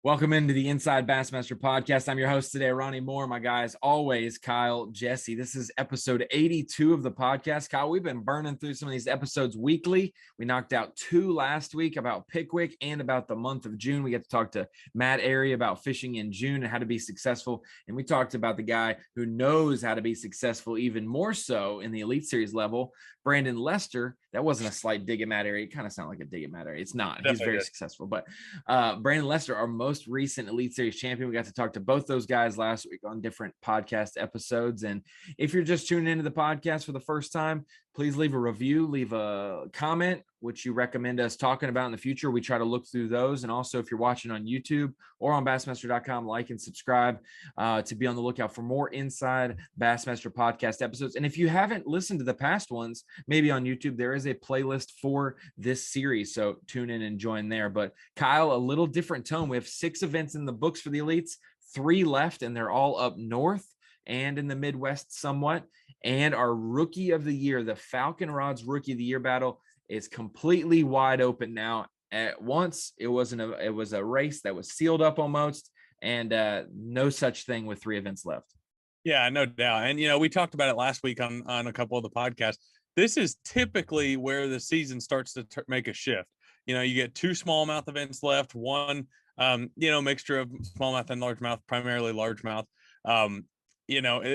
Welcome into the Inside Bassmaster Podcast. I'm your host today, Ronnie Moore. My guys, always Kyle, Jessie. This is episode 82 of the podcast. Kyle, we've been burning through some of these episodes weekly. We knocked out 2 last week about Pickwick and about the month of June. We get to talk to Matt Airy about fishing in June and how to be successful. And we talked about the guy who knows how to be successful even more so in the Elite Series level, Brandon Lester. That wasn't a slight dig at Matt Airy. It kind of sounded like a dig at Matt Airy. It's not. He's very successful. But Brandon Lester, our most recent Elite Series champion, we got to talk to both those guys last week on different podcast episodes. And if you're just tuning into the podcast for the first time, please leave a review, leave a comment, which you recommend us talking about in the future. We try to look through those. And also, if you're watching on YouTube or on Bassmaster.com, like and subscribe to be on the lookout for more Inside Bassmaster Podcast episodes. And if you haven't listened to the past ones, maybe on YouTube, there is a playlist for this series. So tune in and join there. But Kyle, a little different tone. We have 6 events in the books for the Elites, 3 left, and they're all up north and in the Midwest somewhat. And our Rookie of the Year, the Falcon Rods Rookie of the Year battle, is completely wide open now. At once, it was a race that was sealed up almost, and no such thing with 3 events left. Yeah, no doubt. And, we talked about it last week on a couple of the podcasts. This is typically where the season starts to make a shift. You get 2 smallmouth events left, 1, mixture of smallmouth and largemouth, primarily largemouth.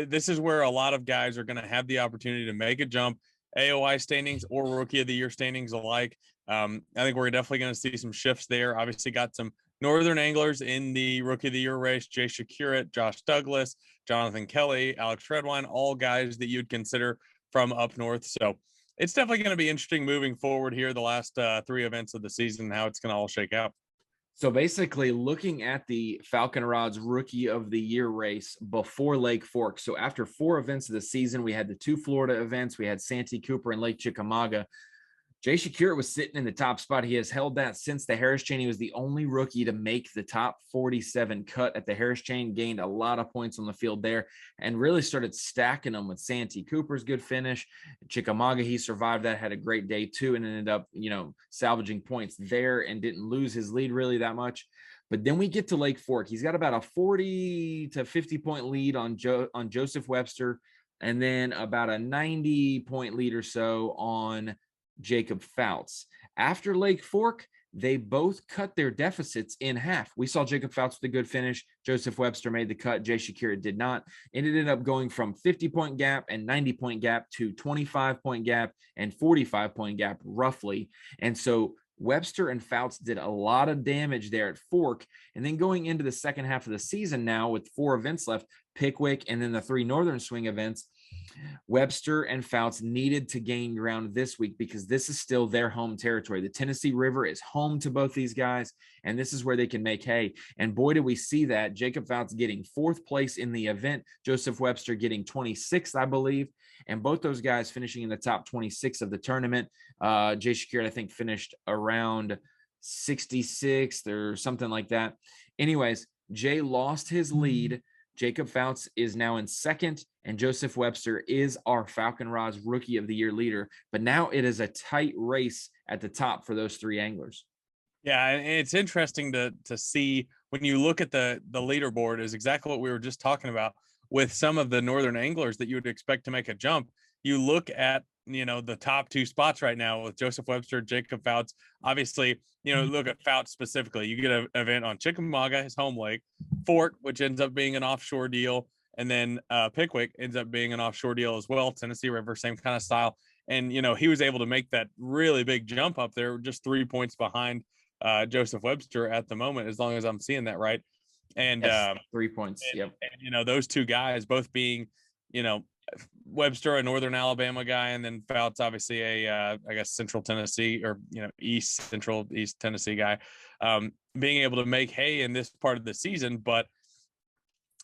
This is where a lot of guys are going to have the opportunity to make a jump, AOI standings or Rookie of the Year standings alike. I think we're definitely going to see some shifts there. Obviously got some Northern anglers in the Rookie of the Year race, Jay Shakurat, Josh Douglas, Jonathan Kelley, Alex Redwine, all guys that you'd consider from up north. So it's definitely going to be interesting moving forward here, the last 3 events of the season, how it's going to all shake out. So basically looking at the Falcon Rods Rookie of the Year race before Lake Fork. So after 4 events of the season, we had the 2 Florida events. We had Santee Cooper and Lake Chickamauga. Jay Shakurat was sitting in the top spot. He has held that since the Harris Chain. He was the only rookie to make the top 47 cut at the Harris Chain, gained a lot of points on the field there, and really started stacking them with Santee Cooper's good finish. Chickamauga, he survived that, had a great day too, and ended up, salvaging points there and didn't lose his lead really that much. But then we get to Lake Fork. He's got about a 40 to 50 point lead on Joseph Webster, and then about a 90 point lead or so on Jacob Fouts. After Lake Fork, they both cut their deficits in half. We saw Jacob Fouts with a good finish. Joseph Webster made the cut. Jay Shakurat did not. And it ended up going from 50-point gap and 90-point gap to 25-point gap and 45-point gap roughly. And so Webster and Fouts did a lot of damage there at Fork. And then going into the second half of the season now with 4 events left, Pickwick and then the 3 Northern Swing events, Webster and Fouts needed to gain ground this week because this is still their home territory. The Tennessee River is home to both these guys, and this is where they can make hay. And boy, did we see that. Jacob Fouts getting 4th place in the event, Joseph Webster getting 26th, I believe, and both those guys finishing in the top 26 of the tournament. Jay Shakurat, I think, finished around 66th or something like that. Anyways, Jay lost his lead. Jacob Fouts is now in 2nd, and Joseph Webster is our Falcon Rods Rookie of the Year leader. But now it is a tight race at the top for those 3 anglers. Yeah, and it's interesting to see when you look at the leaderboard is exactly what we were just talking about with some of the Northern anglers that you would expect to make a jump. You look at, the top 2 spots right now with Joseph Webster, Jacob Fouts. Obviously, look at Fouts specifically. You get an event on Chickamauga, his home lake, Fork, which ends up being an offshore deal, and then Pickwick ends up being an offshore deal as well. Tennessee River, same kind of style. And, he was able to make that really big jump up there, just 3 points behind Joseph Webster at the moment, as long as I'm seeing that right. And yes, 3 points. Yep. And, those 2 guys both being, Webster, a Northern Alabama guy, and then Fouts, obviously I guess Central Tennessee or, East Tennessee guy, being able to make hay in this part of the season. But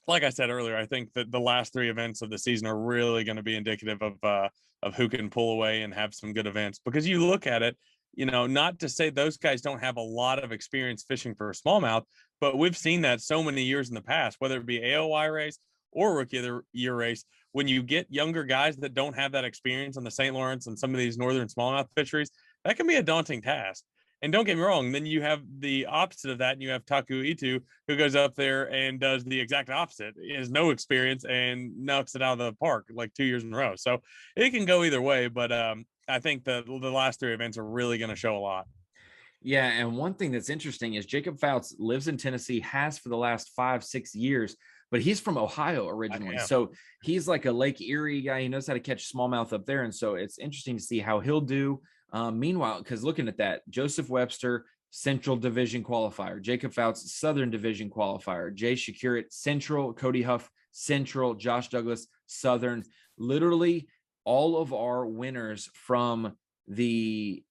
like I said earlier, I think that the last 3 events of the season are really going to be indicative of who can pull away and have some good events, because you look at it, not to say those guys don't have a lot of experience fishing for smallmouth, but we've seen that so many years in the past, whether it be AOI race or Rookie of the Year race, when you get younger guys that don't have that experience on the St. Lawrence and some of these northern smallmouth fisheries, that can be a daunting task. And don't get me wrong, then you have the opposite of that, and you have E82 who goes up there and does the exact opposite. He has no experience and knocks it out of the park like 2 years in a row. So it can go either way, but I think the last three events are really going to show a lot. Yeah, and one thing that's interesting is Jacob Fouts lives in Tennessee, has for the last 5-6 years, but he's from Ohio originally. So he's like a Lake Erie guy. He knows how to catch smallmouth up there. And so it's interesting to see how he'll do. Meanwhile, because looking at that, Joseph Webster, Central Division qualifier, Jacob Fouts, Southern Division qualifier, Jay Shakurit, Central, Cody Huff, Central, Josh Douglas, Southern. Literally all of our winners from the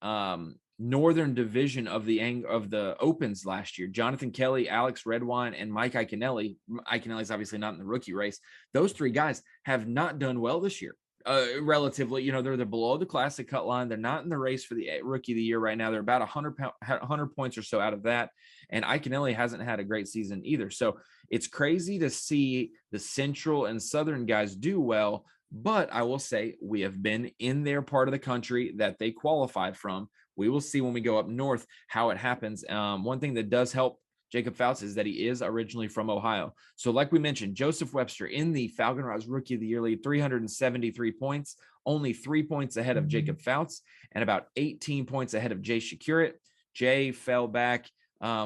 Northern Division of the Opens last year, Jonathan Kelley, Alex Redwine, and Mike Iaconelli. Iaconelli's obviously not in the rookie race. Those three guys have not done well this year. Relatively, they're below the classic cut line. They're not in the race for the rookie of the year right now. They're about 100 points or so out of that. And Iaconelli hasn't had a great season either. So it's crazy to see the Central and Southern guys do well. But I will say we have been in their part of the country that they qualified from. We will see when we go up north how it happens. One thing that does help Jacob Fouts is that he is originally from Ohio. So like we mentioned, Joseph Webster in the Falcon Rods Rookie of the Year lead, 373 points, only 3 points ahead of Jacob Fouts and about 18 points ahead of Jay Shakurit. Jay fell back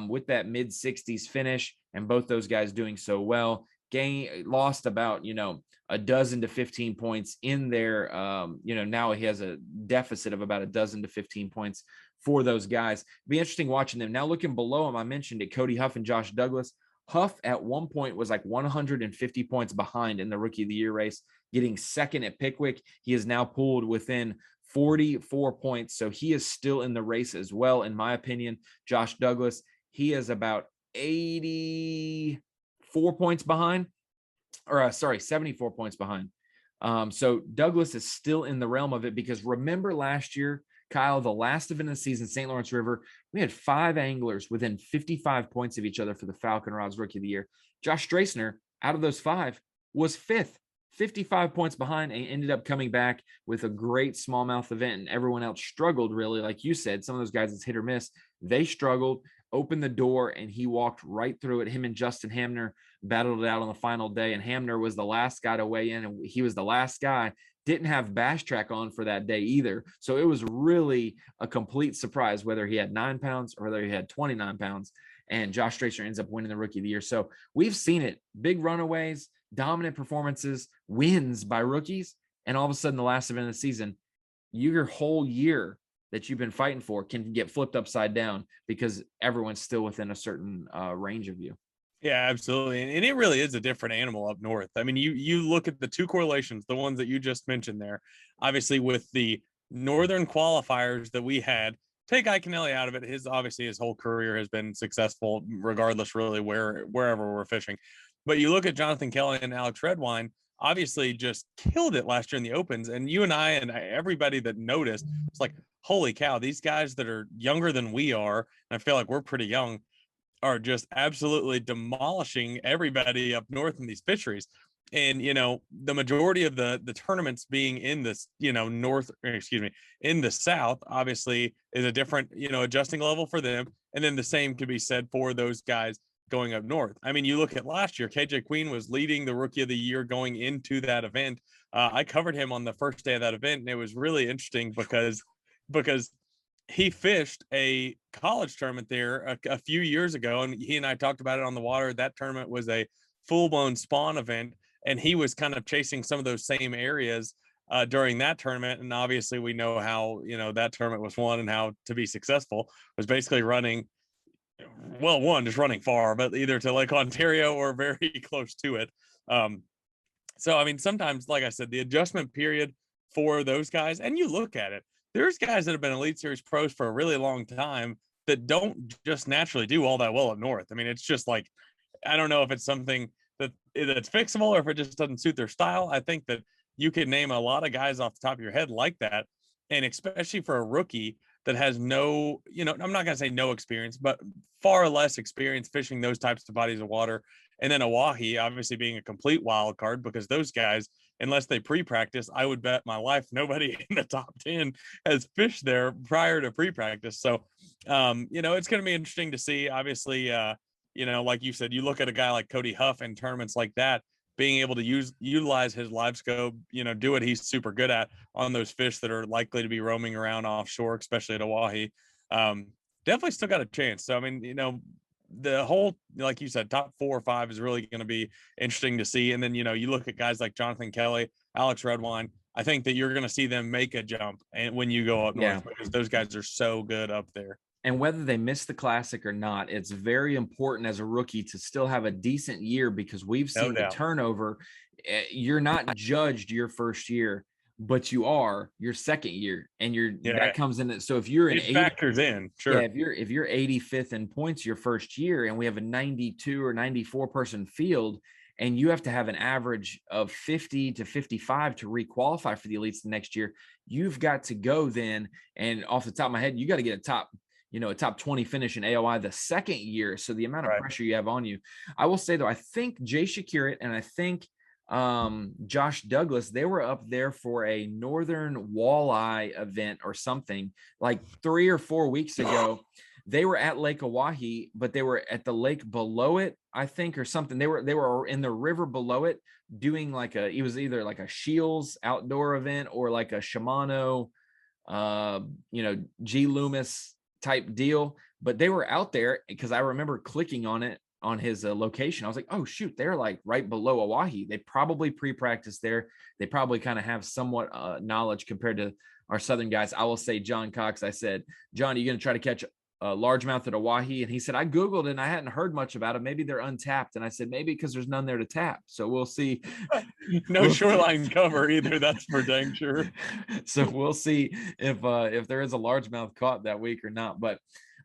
with that mid-60s finish, and both those guys doing so well. Lost about, a dozen to 15 points in there. Now he has a deficit of about a dozen to 15 points for those guys. It'd be interesting watching them. Now looking below him, I mentioned it, Cody Huff and Josh Douglas. Huff at one point was like 150 points behind in the Rookie of the Year race, getting second at Pickwick. He is now pulled within 44 points. So he is still in the race as well. In my opinion, Josh Douglas, he is about 84 points behind. 74 points behind. So Douglas is still in the realm of it because remember last year, Kyle, the last event of the season, St. Lawrence River, we had 5 anglers within 55 points of each other for the Falcon Rods Rookie of the Year. Josh Strassner, out of those 5, was 5th, 55 points behind, and ended up coming back with a great smallmouth event. And everyone else struggled, really. Like you said, some of those guys, it's hit or miss. They struggled, opened the door, and he walked right through it. Him and Justin Hamner battled it out on the final day, and Hamner was the last guy to weigh in, and he was the last guy. Didn't have Bass Track on for that day either. So it was really a complete surprise whether he had 9 pounds or whether he had 29 pounds. And Josh Strassner ends up winning the Rookie of the Year. So we've seen it. Big runaways, dominant performances, wins by rookies. And all of a sudden, the last event of the season, your whole year that you've been fighting for can get flipped upside down because everyone's still within a certain range of you. Yeah, absolutely. And it really is a different animal up north. I mean, you look at the two correlations, the ones that you just mentioned there, obviously with the northern qualifiers that we had, take Iaconelli out of it. His whole career has been successful regardless really wherever we're fishing. But you look at Jonathan Kelley and Alex Redwine, obviously just killed it last year in the Opens. And you and I and everybody that noticed, it's like, holy cow, these guys that are younger than we are, and I feel like we're pretty young, are just absolutely demolishing everybody up north in these fisheries. And, the majority of the tournaments being in this, in the South, obviously is a different, adjusting level for them. And then the same could be said for those guys going up north. I mean, you look at last year, KJ Queen was leading the Rookie of the Year going into that event. I covered him on the first day of that event, and it was really interesting because he fished a college tournament there a few years ago, and he and I talked about it on the water. That tournament was a full-blown spawn event, and he was kind of chasing some of those same areas during that tournament. And obviously we know how, that tournament was won, and how to be successful was basically running, just running far, but either to Lake Ontario or very close to it. So, I mean, sometimes, like I said, the adjustment period for those guys, and you look at it, there's guys that have been Elite Series pros for a really long time that don't just naturally do all that well up north. I mean, it's just like, I don't know if it's something that's fixable or if it just doesn't suit their style. I think that you could name a lot of guys off the top of your head like that. And especially for a rookie, that has no, I'm not going to say no experience, but far less experience fishing those types of bodies of water. And then Oahe, obviously being a complete wild card, because those guys, unless they pre-practice, I would bet my life nobody in the top 10 has fished there prior to pre-practice. So, it's going to be interesting to see. Obviously, like you said, you look at a guy like Cody Huff in tournaments like that, being able to utilize his live scope, do what he's super good at on those fish that are likely to be roaming around offshore, especially at Oahe. Definitely still got a chance. So, I mean, the whole, like you said, top 4 or 5 is really going to be interesting to see. And then, you look at guys like Jonathan Kelley, Alex Redwine. I think that you're going to see them make a jump and when you go up north, because those guys are so good up there. And whether they miss the classic or not, it's very important as a rookie to still have a decent year, because we've seen the turnover. You're not judged your first year, but you are your second year, and that comes in. So if you're factors in, sure. Yeah, if you're 85th in points your first year, and we have a 92 or 94 person field, and you have to have an average of 50 to 55 to requalify for the elites the next year, you've got to go then. And off the top of my head, you got to get a top 20 finish in AOI the second year. So the amount of pressure you have on you. I will say though, I think Jay Shakurit and I think Josh Douglas, they were up there for a Northern Walleye event or something like 3 or 4 weeks ago. They were at Lake Oahe, but they were at the lake below it, I think, or something. They were in the river below it doing it was either like a Shields outdoor event or like a Shimano, G Loomis type deal. But they were out there because I remember clicking on it on his location. I was like, oh shoot, they're like right below Oahe. They probably pre-practiced there. They probably kind of have somewhat knowledge compared to our Southern guys. I will say John Cox, I said, John, are you going to try to catch a largemouth at Oahe? And he said, I Googled and I hadn't heard much about it. Maybe they're untapped. And I said, maybe because there's none there to tap. So we'll see. No shoreline cover either. That's for dang sure. So we'll see if there is a largemouth caught that week or not. But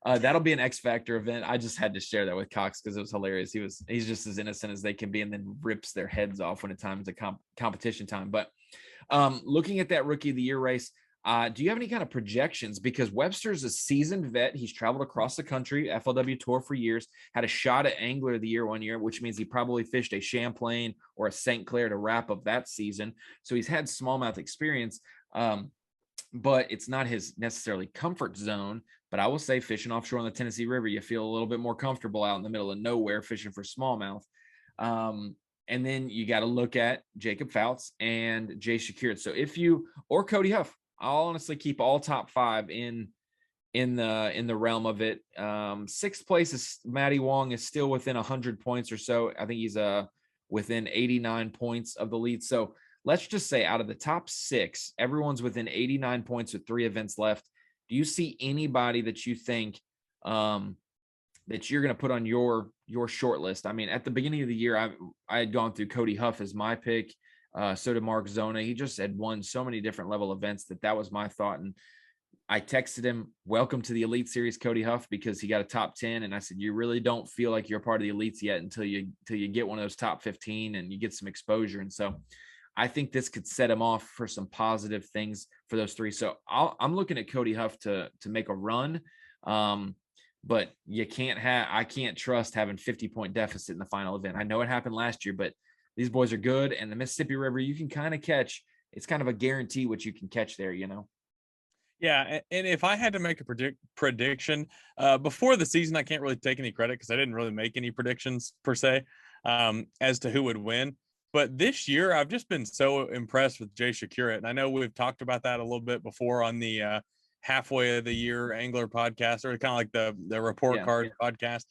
that'll be an X Factor event. I just had to share that with Cox because it was hilarious. He's just as innocent as they can be, and then rips their heads off when it's time to competition time. But looking at that Rookie of the Year race, do you have any kind of projections? Because Webster's a seasoned vet. He's traveled across the country, FLW Tour for years, had a shot at Angler of the Year one year, which means he probably fished a Champlain or a St. Clair to wrap up that season. So he's had smallmouth experience, but it's not his necessarily comfort zone. But I will say fishing offshore on the Tennessee River, you feel a little bit more comfortable out in the middle of nowhere fishing for smallmouth. And then you got to look at Jacob Fouts and Jay Shakurit. So or Cody Huff, I'll honestly keep all top 5 in the realm of it. 6th place is Matty Wong is still within 100 points or so. I think he's within 89 points of the lead. So let's just say out of the top 6, everyone's within 89 points with 3 events left. Do you see anybody that you think that you're going to put on your short list? I mean, at the beginning of the year, I had gone through Cody Huff as my pick. So did Mark Zona. He just had won so many different level events that was my thought. And I texted him, welcome to the Elite Series, Cody Huff, because he got a top 10. And I said, you really don't feel like you're part of the elites yet until you get one of those top 15 and you get some exposure. And so I think this could set him off for some positive things for those 3. So I'm looking at Cody Huff to make a run. But I can't trust having 50-point deficit in the final event. I know it happened last year, but these boys are good. And the Mississippi River, you can kind of catch. It's kind of a guarantee what you can catch there, Yeah, and if I had to make a prediction before the season, I can't really take any credit because I didn't really make any predictions per se as to who would win. But this year, I've just been so impressed with Jay Shakurit. And I know we've talked about that a little bit before on the halfway of the year angler podcast, or kind of like the report card podcast.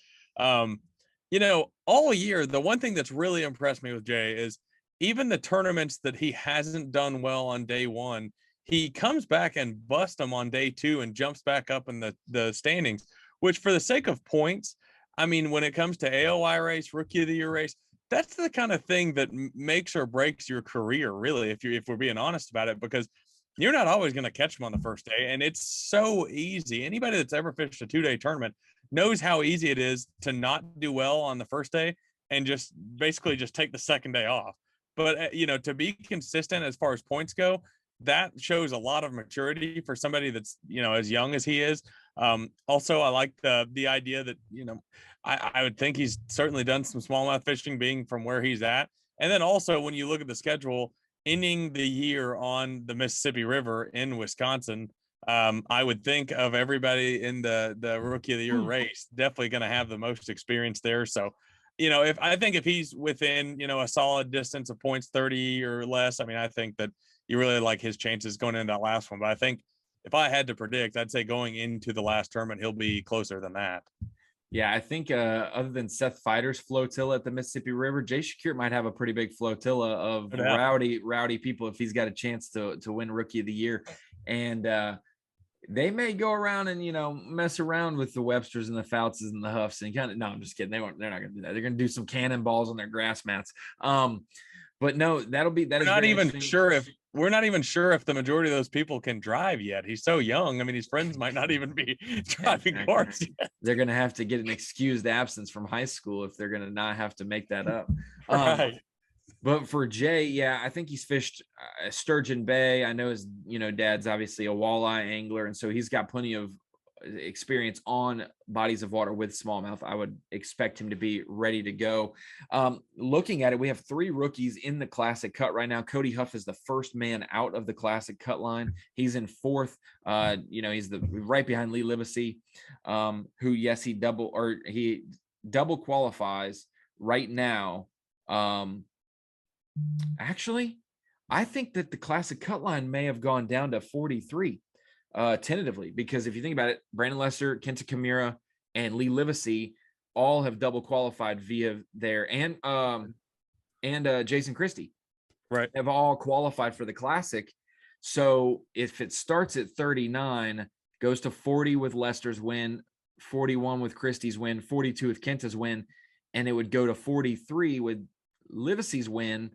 All year, the one thing that's really impressed me with Jay is even the tournaments that he hasn't done well on day 1, he comes back and busts them on day 2 and jumps back up in the standings, which for the sake of points, I mean, when it comes to AOI race, Rookie of the Year race, that's the kind of thing that makes or breaks your career, really, if we're being honest about it, because you're not always going to catch them on the first day. And it's so easy. Anybody that's ever fished a 2-day tournament knows how easy it is to not do well on the first day and just basically just take the second day off. But, to be consistent as far as points go, that shows a lot of maturity for somebody that's, as young as he is. Also, I like the idea that, I would think he's certainly done some smallmouth fishing being from where he's at. And then also when you look at the schedule, ending the year on the Mississippi River in Wisconsin, I would think of everybody in the rookie of the year race, definitely going to have the most experience there. So, if he's within, a solid distance of points 30 or less, I mean, I think that you really like his chances going into that last one. But I think if I had to predict, I'd say going into the last tournament, he'll be closer than that. Yeah, I think other than Seth Feider's flotilla at the Mississippi River, Jay Shakir might have a pretty big flotilla of rowdy people if he's got a chance to win Rookie of the Year. And they may go around and mess around with the Websters and the Foutses and the Huffs and kind of. No, I'm just kidding. They're not going to do that. They're going to do some cannonballs on their grass mats. But no, that is not even sure if we're not even sure if the majority of those people can drive yet. He's so young. I mean, his friends might not even be driving cars yet. They're going to have to get an excused absence from high school if they're going to not have to make that up. Right. But for Jay, yeah, I think he's fished Sturgeon Bay. I know his, dad's obviously a walleye angler, and so he's got plenty of experience on bodies of water with smallmouth. I would expect him to be ready to go. Looking at it, we have 3 rookies in the classic cut right now. Cody Huff is the first man out of the classic cut line. He's in 4th. He's right behind Lee Livesey, who, yes, he double qualifies right now. Actually, I think that the classic cut line may have gone down to 43 tentatively, because if you think about it, Brandon Lester, Kenta Kamira, and Lee Livesey all have double qualified via there, and Jason Christie, right, have all qualified for the classic. So if it starts at 39, goes to 40 with Lester's win, 41 with Christie's win, 42 with Kenta's win, and it would go to 43 with Livesey's win,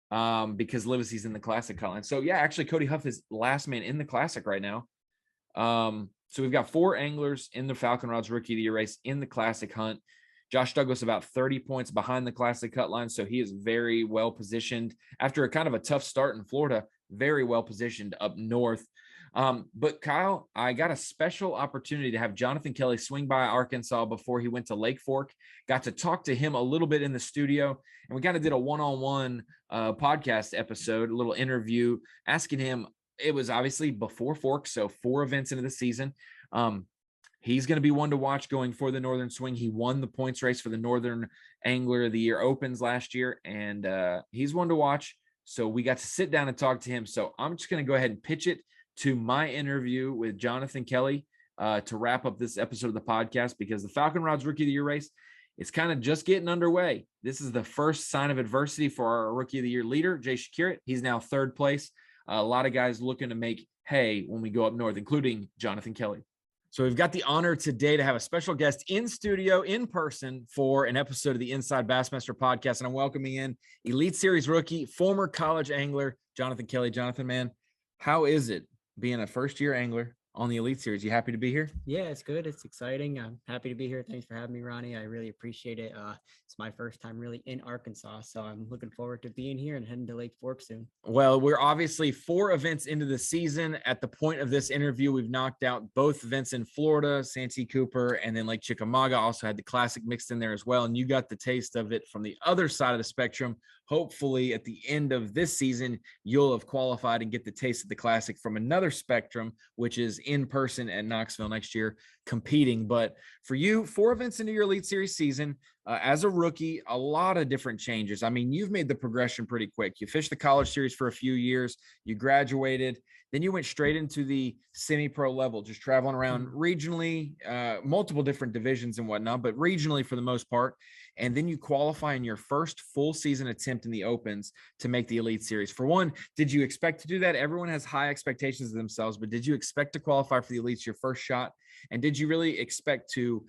because Livesey's in the classic cut line. So yeah, actually Cody Huff is last man in the classic right now. So we've got 4 anglers in the Falcon Rods Rookie of the Year race in the classic hunt. Josh Douglas about 30 points behind the classic cut line, so he is very well positioned after a kind of a tough start in Florida, very well positioned up north. But Kyle, I got a special opportunity to have Jonathan Kelley swing by Arkansas before he went to Lake Fork. Got to talk to him a little bit in the studio, and we kind of did a one-on-one podcast episode, a little interview, asking him. It was obviously before Fork, so 4 events into the season. He's going to be one to watch going for the Northern Swing. He won the points race for the Northern Angler of the Year Opens last year, and he's one to watch. So we got to sit down and talk to him. So I'm just going to go ahead and pitch it to my interview with Jonathan Kelley to wrap up this episode of the podcast, because the Falcon Rods Rookie of the Year race, it's kind of just getting underway. This is the first sign of adversity for our Rookie of the Year leader, Jay Shakir. He's now 3rd place. A lot of guys looking to make hay when we go up north, including Jonathan Kelley. So we've got the honor today to have a special guest in studio, in person, for an episode of the Inside Bassmaster Podcast. And I'm welcoming in Elite Series rookie, former college angler, Jonathan Kelley. Jonathan, man, how is it being a first-year angler on the Elite Series? You happy to be here? Yeah, it's good. It's exciting. I'm happy to be here. Thanks for having me, Ronnie. I really appreciate it. It's my first time really in Arkansas, so I'm looking forward to being here and heading to Lake Fork soon. Well, we're obviously 4 events into the season. At the point of this interview, we've knocked out both events in Florida, Santee Cooper, and then Lake Chickamauga. Also had the Classic mixed in there as well, and you got the taste of it from the other side of the spectrum. Hopefully, at the end of this season, you'll have qualified and get the taste of the Classic from another spectrum, which is in person at Knoxville next year, competing. But for you, 4 events into your Elite Series season, as a rookie, a lot of different changes. I mean, you've made the progression pretty quick. You fished the college series for a few years, you graduated, then you went straight into the semi-pro level, just traveling around regionally, multiple different divisions and whatnot, but regionally for the most part. And then you qualify in your first full season attempt in the Opens to make the Elite Series. For one, did you expect to do that? Everyone has high expectations of themselves, but did you expect to qualify for the Elites your first shot? And did you really expect to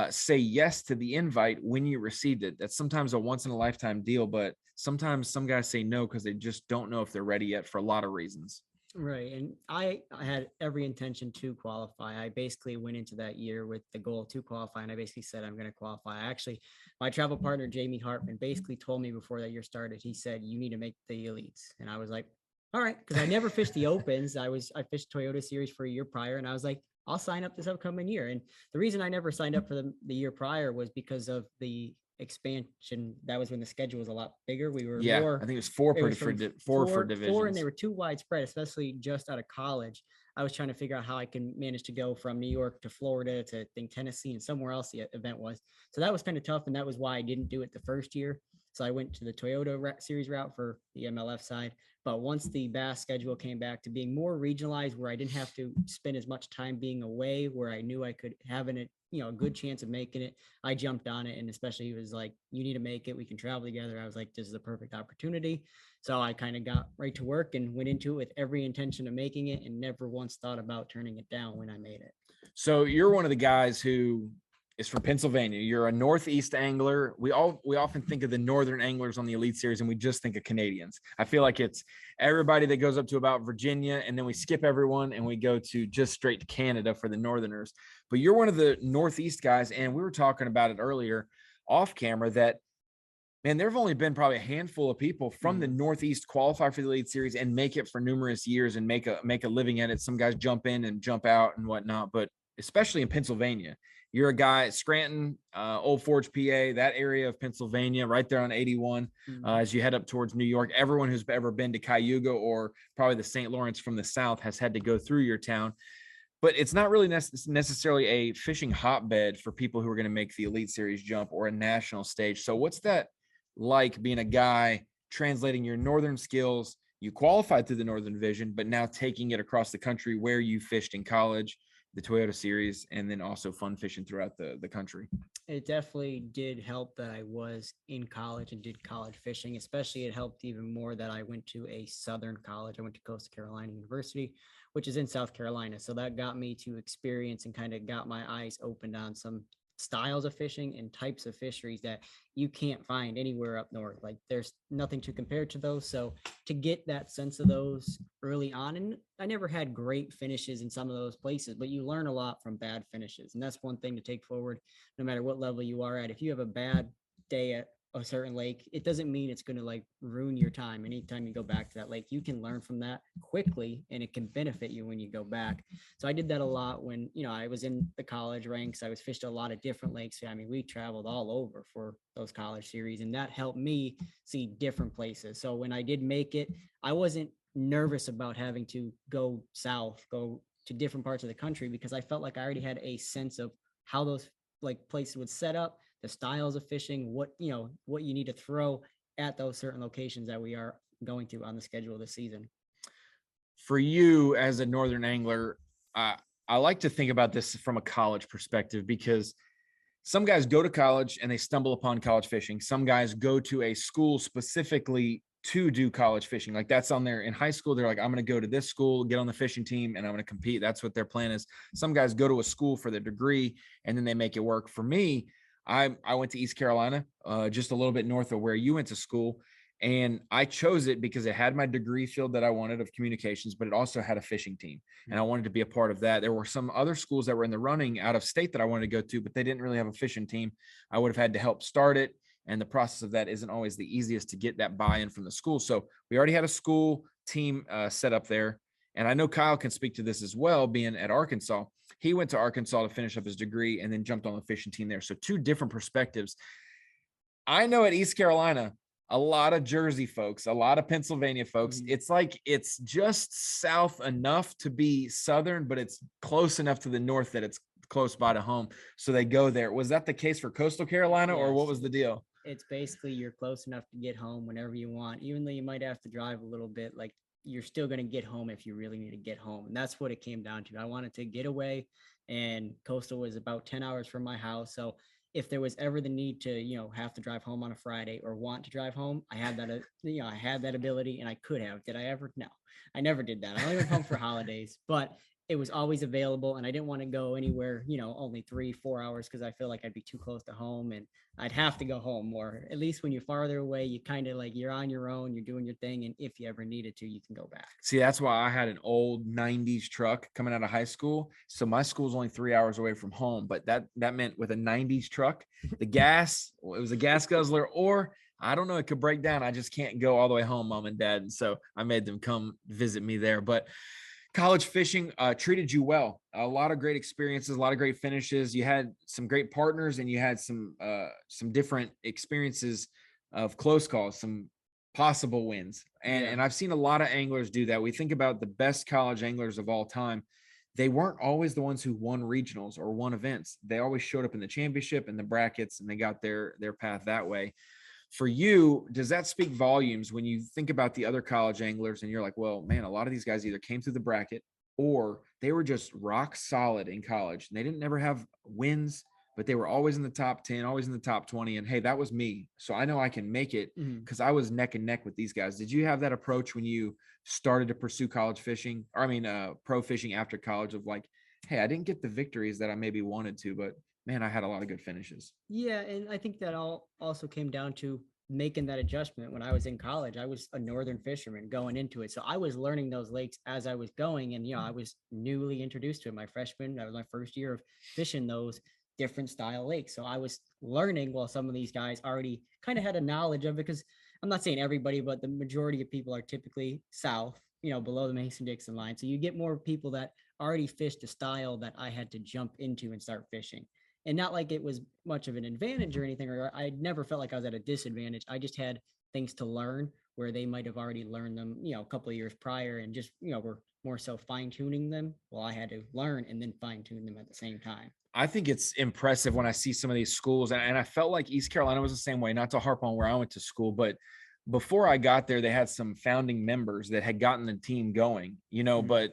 say yes to the invite when you received it? That's sometimes a once-in-a-lifetime deal, but sometimes some guys say no because they just don't know if they're ready yet for a lot of reasons. Right. And I had every intention to qualify. I basically went into that year with the goal to qualify, and I basically said, I'm going to qualify. Actually, my travel partner, Jamie Hartman, basically told me before that year started, he said, you need to make the Elites. And I was like, All right. Cause I never fished the opens. I fished Toyota series for a year prior, and I was like, I'll sign up this upcoming year. And the reason I never signed up for the year prior was because of the expansion. That was when the schedule was a lot bigger. We were Yeah, more, I think it was four it per was from four divisions. four, and they were too widespread, especially just out of college. I was trying to figure out how I can manage to go from New York to Florida to I think Tennessee and somewhere else the event was. So that was kind of tough, and that was why I didn't do it the first year. So I went to the Toyota series route for the MLF side. But once the B.A.S. schedule came back to being more regionalized, where I didn't have to spend as much time being away, where I knew I could have a good chance of making it, I jumped on it. And especially he was like, you need to make it. We can travel together. I was like, this is a perfect opportunity. So I kind of got right to work and went into it with every intention of making it, and never once thought about turning it down when I made it. So you're one of the guys who is from Pennsylvania. You're a Northeast angler. We often think of the Northern anglers on the Elite Series, and we just think of Canadians. I feel like it's everybody that goes up to about Virginia, and then we skip everyone and we go to just straight to Canada for the Northerners. But you're one of the Northeast guys, and we were talking about it earlier off camera that, man, there have only been probably a handful of people from the Northeast qualify for the Elite Series and make it for numerous years and make a living at it. Some guys jump in and jump out and whatnot, but especially in Pennsylvania, you're a guy at Scranton, Old Forge, PA, that area of Pennsylvania, right there on 81. As you head up towards New York, everyone who's ever been to Cayuga or probably the St. Lawrence from the south has had to go through your town. But it's not really necessarily a fishing hotbed for people who are going to make the Elite Series jump or a national stage. So what's that like, being a guy translating your Northern skills? You qualified through the Northern Division, but now taking it across the country where you fished in college, the Toyota Series, and then also fun fishing throughout the country. It definitely did help that I was in college and did college fishing. Especially it helped even more that I went to a Southern college. I went to Coastal Carolina University, which is in South Carolina. So that got me to experience and kind of got my eyes opened on some styles of fishing and types of fisheries that you can't find anywhere up north. Like there's nothing to compare to those. So to get that sense of those early on, and I never had great finishes in some of those places, but you learn a lot from bad finishes. And that's one thing to take forward, no matter what level you are at. If you have a bad day at a certain lake, it doesn't mean it's going to like ruin your time. Anytime you go back to that lake, you can learn from that quickly, and it can benefit you when you go back. So I did that a lot when, I was in the college ranks. I was fished a lot of different lakes. I mean, we traveled all over for those college series, and that helped me see different places. So when I did make it, I wasn't nervous about having to go south, go to different parts of the country, because I felt like I already had a sense of how those like places would set up, the styles of fishing, what you need to throw at those certain locations that we are going to on the schedule this season. For you as a Northern angler, I like to think about this from a college perspective, because some guys go to college and they stumble upon college fishing. Some guys go to a school specifically to do college fishing. Like that's on there in high school. They're like, I'm going to go to this school, get on the fishing team, and I'm going to compete. That's what their plan is. Some guys go to a school for their degree and then they make it work. For me, I went to East Carolina, just a little bit north of where you went to school. And I chose it because it had my degree field that I wanted of communications, but it also had a fishing team. And I wanted to be a part of that. There were some other schools that were in the running out of state that I wanted to go to, but they didn't really have a fishing team. I would have had to help start it. And the process of that isn't always the easiest to get that buy-in from the school. So we already had a school team set up there. And I know Kyle can speak to this as well, being at Arkansas. He went to Arkansas to finish up his degree and then jumped on the fishing team there. So two different perspectives. I know at East Carolina, a lot of Jersey folks, a lot of Pennsylvania folks. It's like it's just south enough to be Southern, but it's close enough to the north that it's close by to home. So they go there. Was that the case for Coastal Carolina, or what was the deal? It's basically you're close enough to get home whenever you want, even though you might have to drive a little bit. Like you're still going to get home if you really need to get home. And that's what it came down to. I wanted to get away, and Coastal was about 10 hours from my house. So if there was ever the need to, have to drive home on a Friday or want to drive home, I had that, I had that ability, and I could have. Did I ever? No, I never did that. I only went home for holidays, but it was always available, and I didn't want to go anywhere, only 3-4 hours, because I feel like I'd be too close to home and I'd have to go home more. At least when you're farther away, you kind of like you're on your own, you're doing your thing, and if you ever needed to, you can go back. See, that's why I had an old 90s truck coming out of high school. So my school's only 3 hours away from home, but that meant with a 90s truck, the gas, it was a gas guzzler, or I don't know, it could break down. I just can't go all the way home, mom and dad. And so I made them come visit me there. But college fishing treated you well. A lot of great experiences, a lot of great finishes. You had some great partners, and you had some different experiences of close calls, some possible wins. And I've seen a lot of anglers do that. We think about the best college anglers of all time. They weren't always the ones who won regionals or won events. They always showed up in the championship and the brackets, and they got their path that way. For you, does that speak volumes when you think about the other college anglers and you're like, well, man, a lot of these guys either came through the bracket or they were just rock solid in college and they didn't never have wins, but they were always in the top 10, always in the top 20. And hey, that was me. So I know I can make it because I was neck and neck with these guys. Did you have that approach when you started to pursue college fishing, or pro fishing after college, of like, hey, I didn't get the victories that I maybe wanted to, but man, I had a lot of good finishes. Yeah, and I think that all also came down to making that adjustment. When I was in college, I was a northern fisherman going into it. So I was learning those lakes as I was going. And, I was newly introduced to it. That was my first year of fishing those different style lakes. So I was learning while some of these guys already kind of had a knowledge of it, because I'm not saying everybody, but the majority of people are typically south, below the Mason-Dixon line. So you get more people that already fished a style that I had to jump into and start fishing. And not like it was much of an advantage or anything, or I never felt like I was at a disadvantage. I just had things to learn where they might have already learned them, a couple of years prior, and just, were more so fine tuning them. Well, I had to learn and then fine tune them at the same time. I think it's impressive when I see some of these schools, and I felt like East Carolina was the same way, not to harp on where I went to school, but before I got there, they had some founding members that had gotten the team going, but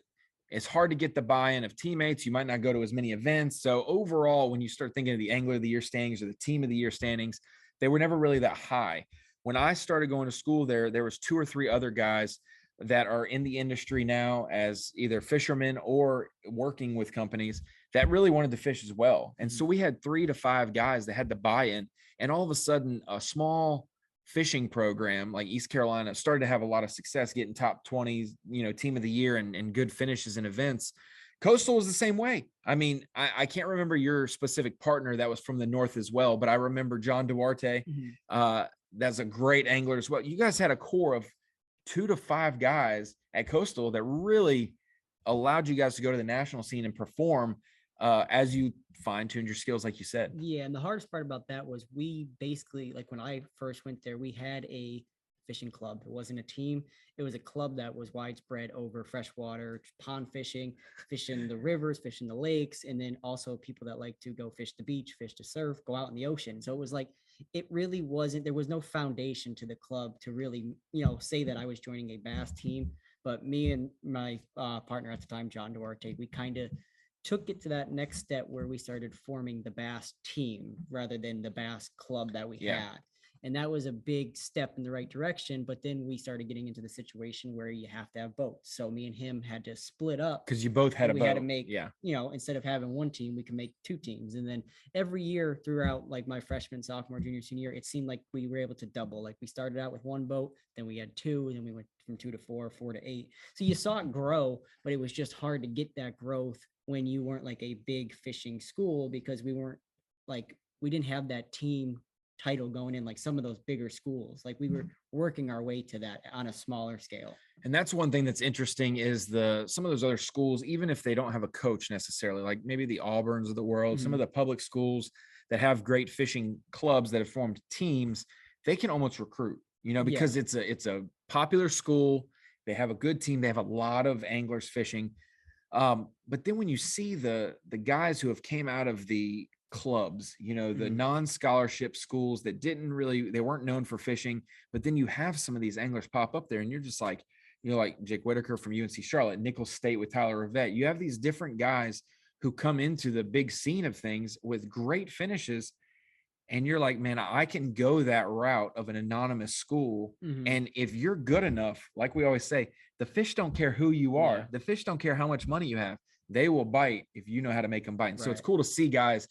it's hard to get the buy-in of teammates. You might not go to as many events. So overall, when you start thinking of the Angler of the Year standings or the Team of the Year standings, they were never really that high. When I started going to school there was 2 or 3 other guys that are in the industry now as either fishermen or working with companies that really wanted to fish as well. And so we had 3 to 5 guys that had the buy-in, and all of a sudden a small fishing program like East Carolina started to have a lot of success getting top 20s, team of the year and good finishes in events. Coastal was the same way. I mean, I can't remember your specific partner that was from the north as well, but I remember John Duarte. That's a great angler as well. You guys had a core of 2 to 5 guys at Coastal that really allowed you guys to go to the national scene and perform as you fine-tuned your skills, like you said. Yeah, and the hardest part about that was we basically, like when I first went there, we had a fishing club. It wasn't a team. It was a club that was widespread over freshwater, pond fishing, fishing the rivers, fishing the lakes, and then also people that like to go fish the beach, fish the surf, go out in the ocean. So it was like, it really wasn't, there was no foundation to the club to really, say that I was joining a B.A.S. team. But me and my partner at the time, John Duarte, we kind of took it to that next step where we started forming the B.A.S. team rather than the B.A.S. club that we had. And that was a big step in the right direction. But then we started getting into the situation where you have to have boats. So me and him had to split up. Because you both had a boat. We had to make, instead of having one team, we can make 2 teams. And then every year throughout like my freshman, sophomore, junior, senior, it seemed like we were able to double. Like we started out with 1 boat, then we had 2, and then we went from 2 to 4, 4 to 8. So you saw it grow, but it was just hard to get that growth when you weren't like a big fishing school, because we didn't have that team title going in like some of those bigger schools. Like we were working our way to that on a smaller scale. And that's one thing that's interesting is some of those other schools, even if they don't have a coach necessarily, like maybe the Auburns of the world, some of the public schools that have great fishing clubs that have formed teams, they can almost recruit, because it's a popular school. They have a good team. They have a lot of anglers fishing. But then when you see the guys who have came out of the clubs, the non-scholarship schools that they weren't known for fishing, but then you have some of these anglers pop up there and you're just like, like Jake Whitaker from UNC Charlotte, Nicholls State with Tyler Rivette. You have these different guys who come into the big scene of things with great finishes. And you're like, man, I can go that route of an anonymous school. And if you're good enough, like we always say, the fish don't care who you are. The fish don't care how much money you have. They will bite if you know how to make them bite. And so it's cool to see guys.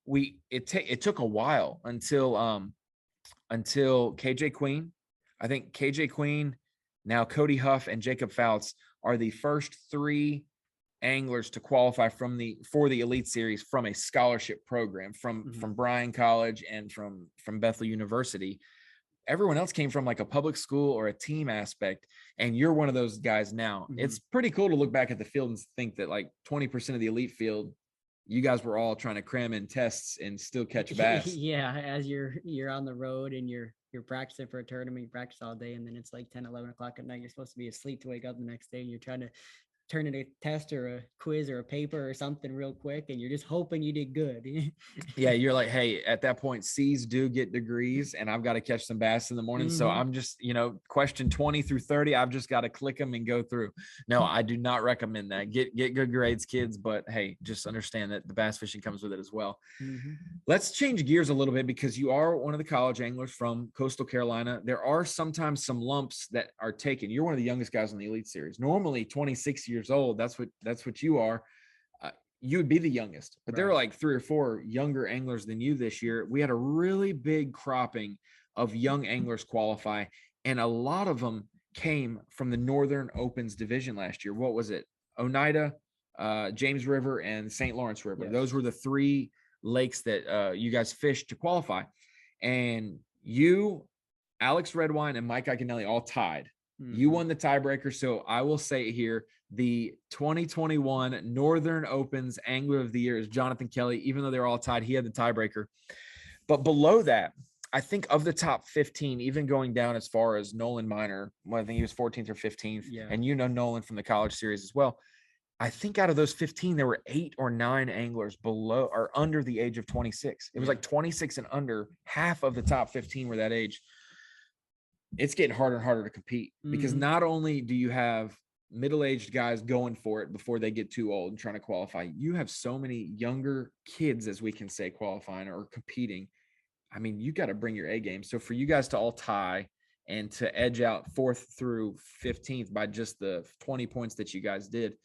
It took a while until KJ Queen. I think KJ Queen, now Cody Huff and Jacob Fouts are the first 3 anglers to qualify for the Elite Series from a scholarship program from Bryan College and from Bethel University. everyone else came from like a public school or a team aspect, and you're one of those guys now. It's pretty cool to look back at the field and think that like 20% of the elite field, you guys were all trying to cram in tests and still catch bass. Yeah, as you're on the road and you're practicing for a tournament, you practice all day, and then it's like 10, 11 o'clock at night. You're supposed to be asleep to wake up the next day, and you're trying to turn in a test or a quiz or a paper or something real quick, and you're just hoping you did good. Yeah, you're like, hey, at that point, C's do get degrees, and I've got to catch some bass in the morning. So I'm just, question 20 through 30, I've just got to click them and go through. No, I do not recommend that. Get good grades, kids, but hey, just understand that the bass fishing comes with it as well. Let's change gears a little bit, because you are one of the college anglers from Coastal Carolina. There are sometimes some lumps that are taken. You're one of the youngest guys on the Elite Series. Normally 26 years old, that's what you are. You would be the youngest, but there were like 3 or 4 younger anglers than you this year. We had a really big cropping of young anglers qualify, and a lot of them came from the Northern Opens division last year. What was it? Oneida, James River, and St. Lawrence River. Yes. Those were the 3 lakes that you guys fished to qualify. And you, Alex Redwine, and Mike Iaconelli all tied. You won the tiebreaker. So I will say here, the 2021 Northern Opens Angler of the Year is Jonathan Kelley. Even though they're all tied, he had the tiebreaker. But below that, I think of the top 15, even going down as far as Nolan Minor, I think he was 14th or 15th. Yeah. And Nolan from the college series as well. I think out of those 15, there were 8 or 9 anglers below or under the age of 26. It was like 26 and under. Half of the top 15 were that age. It's getting harder and harder to compete, because not only do you have middle-aged guys going for it before they get too old and trying to qualify, you have so many younger kids, as we can say, qualifying or competing. I mean, you got to bring your A game. So for you guys to all tie and to edge out 4th through 15th by just the 20 points that you guys did,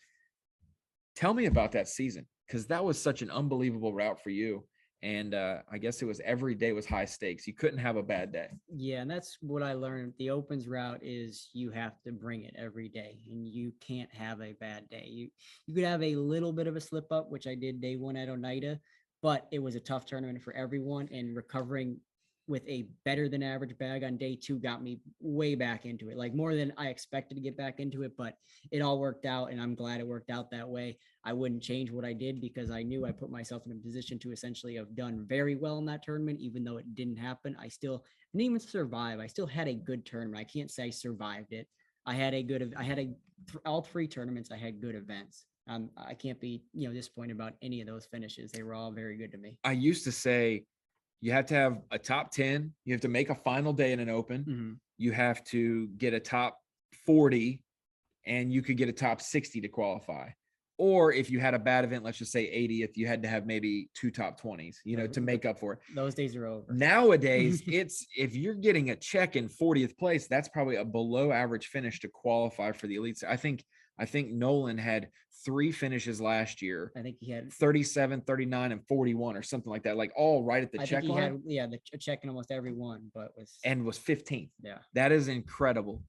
tell me about that season, because that was such an unbelievable route for you. And I guess it was every day was high stakes. You couldn't have a bad day. Yeah, and that's what I learned. The Opens route is you have to bring it every day, and you can't have a bad day. You could have a little bit of a slip up, which I did day 1 at Oneida, but it was a tough tournament for everyone, and recovering with a better than average bag on day 2 got me way back into it, like more than I expected to get back into it, but it all worked out, and I'm glad it worked out that way. I wouldn't change what I did, because I knew I put myself in a position to essentially have done very well in that tournament. Even though it didn't happen, I still didn't even survive. I still had a good tournament. I can't say I survived it. All 3 tournaments, I had good events. I can't be, disappointed about any of those finishes. They were all very good to me. I used to say, you have to have a top 10. You have to make a final day in an open. You have to get a top 40, and you could get a top 60 to qualify. Or if you had a bad event, let's just say 80th, you had to have maybe 2 top 20s, to make up for it. Those days are over. Nowadays, if you're getting a check in 40th place, that's probably a below average finish to qualify for the elites. I think Nolan had 3 finishes last year. I think he had 37, 39, and 41 or something like that, like all right at the check line. The check in almost every one, but was 15th. Yeah. That is incredible.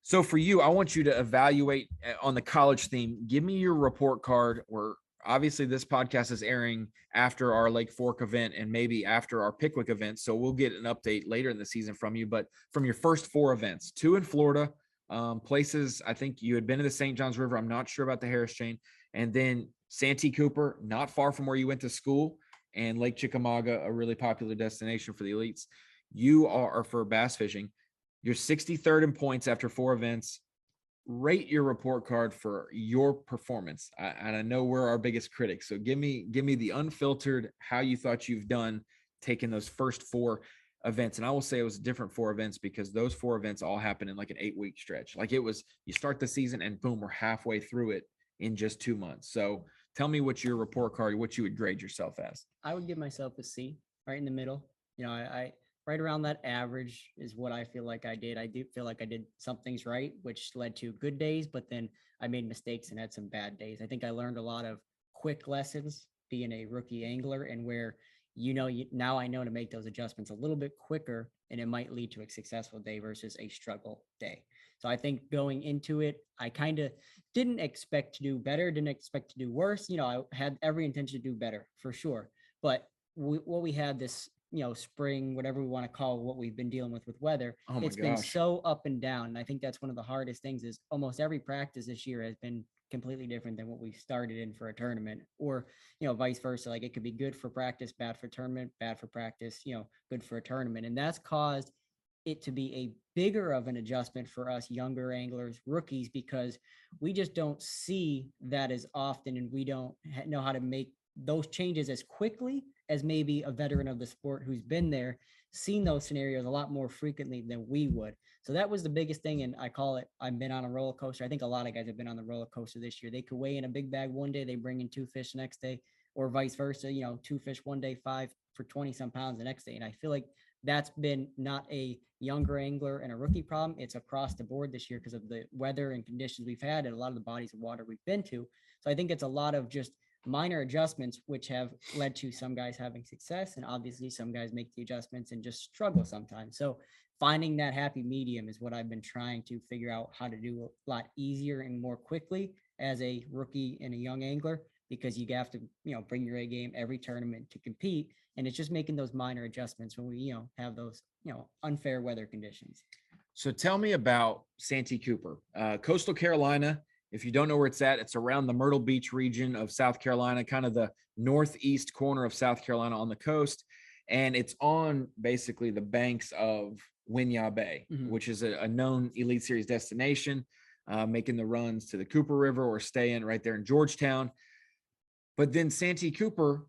So for you, I want you to evaluate on the college theme. Give me your report card, where obviously this podcast is airing after our Lake Fork event and maybe after our Pickwick event. So we'll get an update later in the season from you, but from your first 4 events, 2 in Florida, places, I think you had been to the St. Johns River. I'm not sure about the Harris Chain. And then Santee Cooper, not far from where you went to school, and Lake Chickamauga, a really popular destination for the elites. You are for bass fishing. You're 63rd in points after 4 events. Rate your report card for your performance. And I know we're our biggest critics. So give me the unfiltered, how you thought you've done taking those first 4 events. And I will say it was different 4 events, because those 4 events all happened in like an 8-week stretch. Like it was, you start the season and boom, we're halfway through it in just 2 months. So tell me what your report card, what you would grade yourself as. I would give myself a C, right in the middle. I right around that average is what I feel like I did. I do feel like I did some things right, which led to good days, but then I made mistakes and had some bad days. I think I learned a lot of quick lessons being a rookie angler, and where, now I know to make those adjustments a little bit quicker, and it might lead to a successful day versus a struggle day. So I think going into it, I kind of didn't expect to do better, didn't expect to do worse. I had every intention to do better for sure. But what we had this spring, whatever we want to call what we've been dealing with weather. Oh my It's been gosh. so up and down. And I think that's one of the hardest things is almost every practice this year has been completely different than what we started in for a tournament, or, vice versa. Like it could be good for practice, bad for tournament, bad for practice, good for a tournament. And that's caused it to be a bigger of an adjustment for us younger anglers, rookies, because we just don't see that as often, and we don't know how to make those changes as quickly as maybe a veteran of the sport who's been there, seen those scenarios a lot more frequently than we would. So that was the biggest thing. And I call it, I've been on a roller coaster. I think a lot of guys have been on the roller coaster this year. They could weigh in a big bag one day, they bring in 2 fish the next day, or vice versa, 2 fish one day, 5 for 20 some pounds the next day. And I feel like that's been not a younger angler and a rookie problem. It's across the board this year because of the weather and conditions we've had and a lot of the bodies of water we've been to. So I think it's a lot of just minor adjustments, which have led to some guys having success. And obviously some guys make the adjustments and just struggle sometimes. So finding that happy medium is what I've been trying to figure out how to do a lot easier and more quickly as a rookie and a young angler, because you have to, bring your A game every tournament to compete. And it's just making those minor adjustments when we, have those, unfair weather conditions. So tell me about Santee Cooper, coastal Carolina. If you don't know where it's at, it's around the Myrtle Beach region of South Carolina, kind of the northeast corner of South Carolina on the coast. And it's on basically the banks of Winyah Bay, which is a known Elite Series destination, making the runs to the Cooper River or staying right there in Georgetown. But then Santee Cooper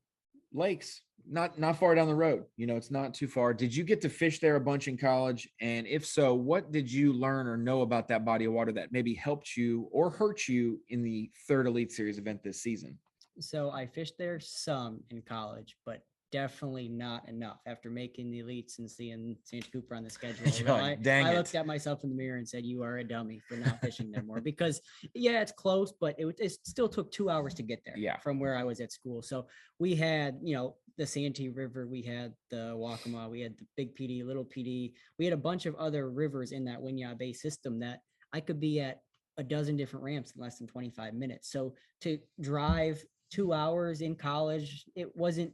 Lakes, not far down the road. It's not too far. Did you get to fish there a bunch in college? And if so, what did you learn or know about that body of water that maybe helped you or hurt you in the third Elite Series event this season? So I fished there some in college, but definitely not enough after making the elites and seeing Santee Cooper on the schedule. I looked at myself in the mirror and said, you are a dummy for not fishing there more, because it's close, but it still took 2 hours to get there from where I was at school. So we had, the Santee River, we had the Waccamaw, we had the Big PD, Little PD. We had a bunch of other rivers in that Winyah Bay system that I could be at a dozen different ramps in less than 25 minutes. So to drive 2 hours in college, it wasn't,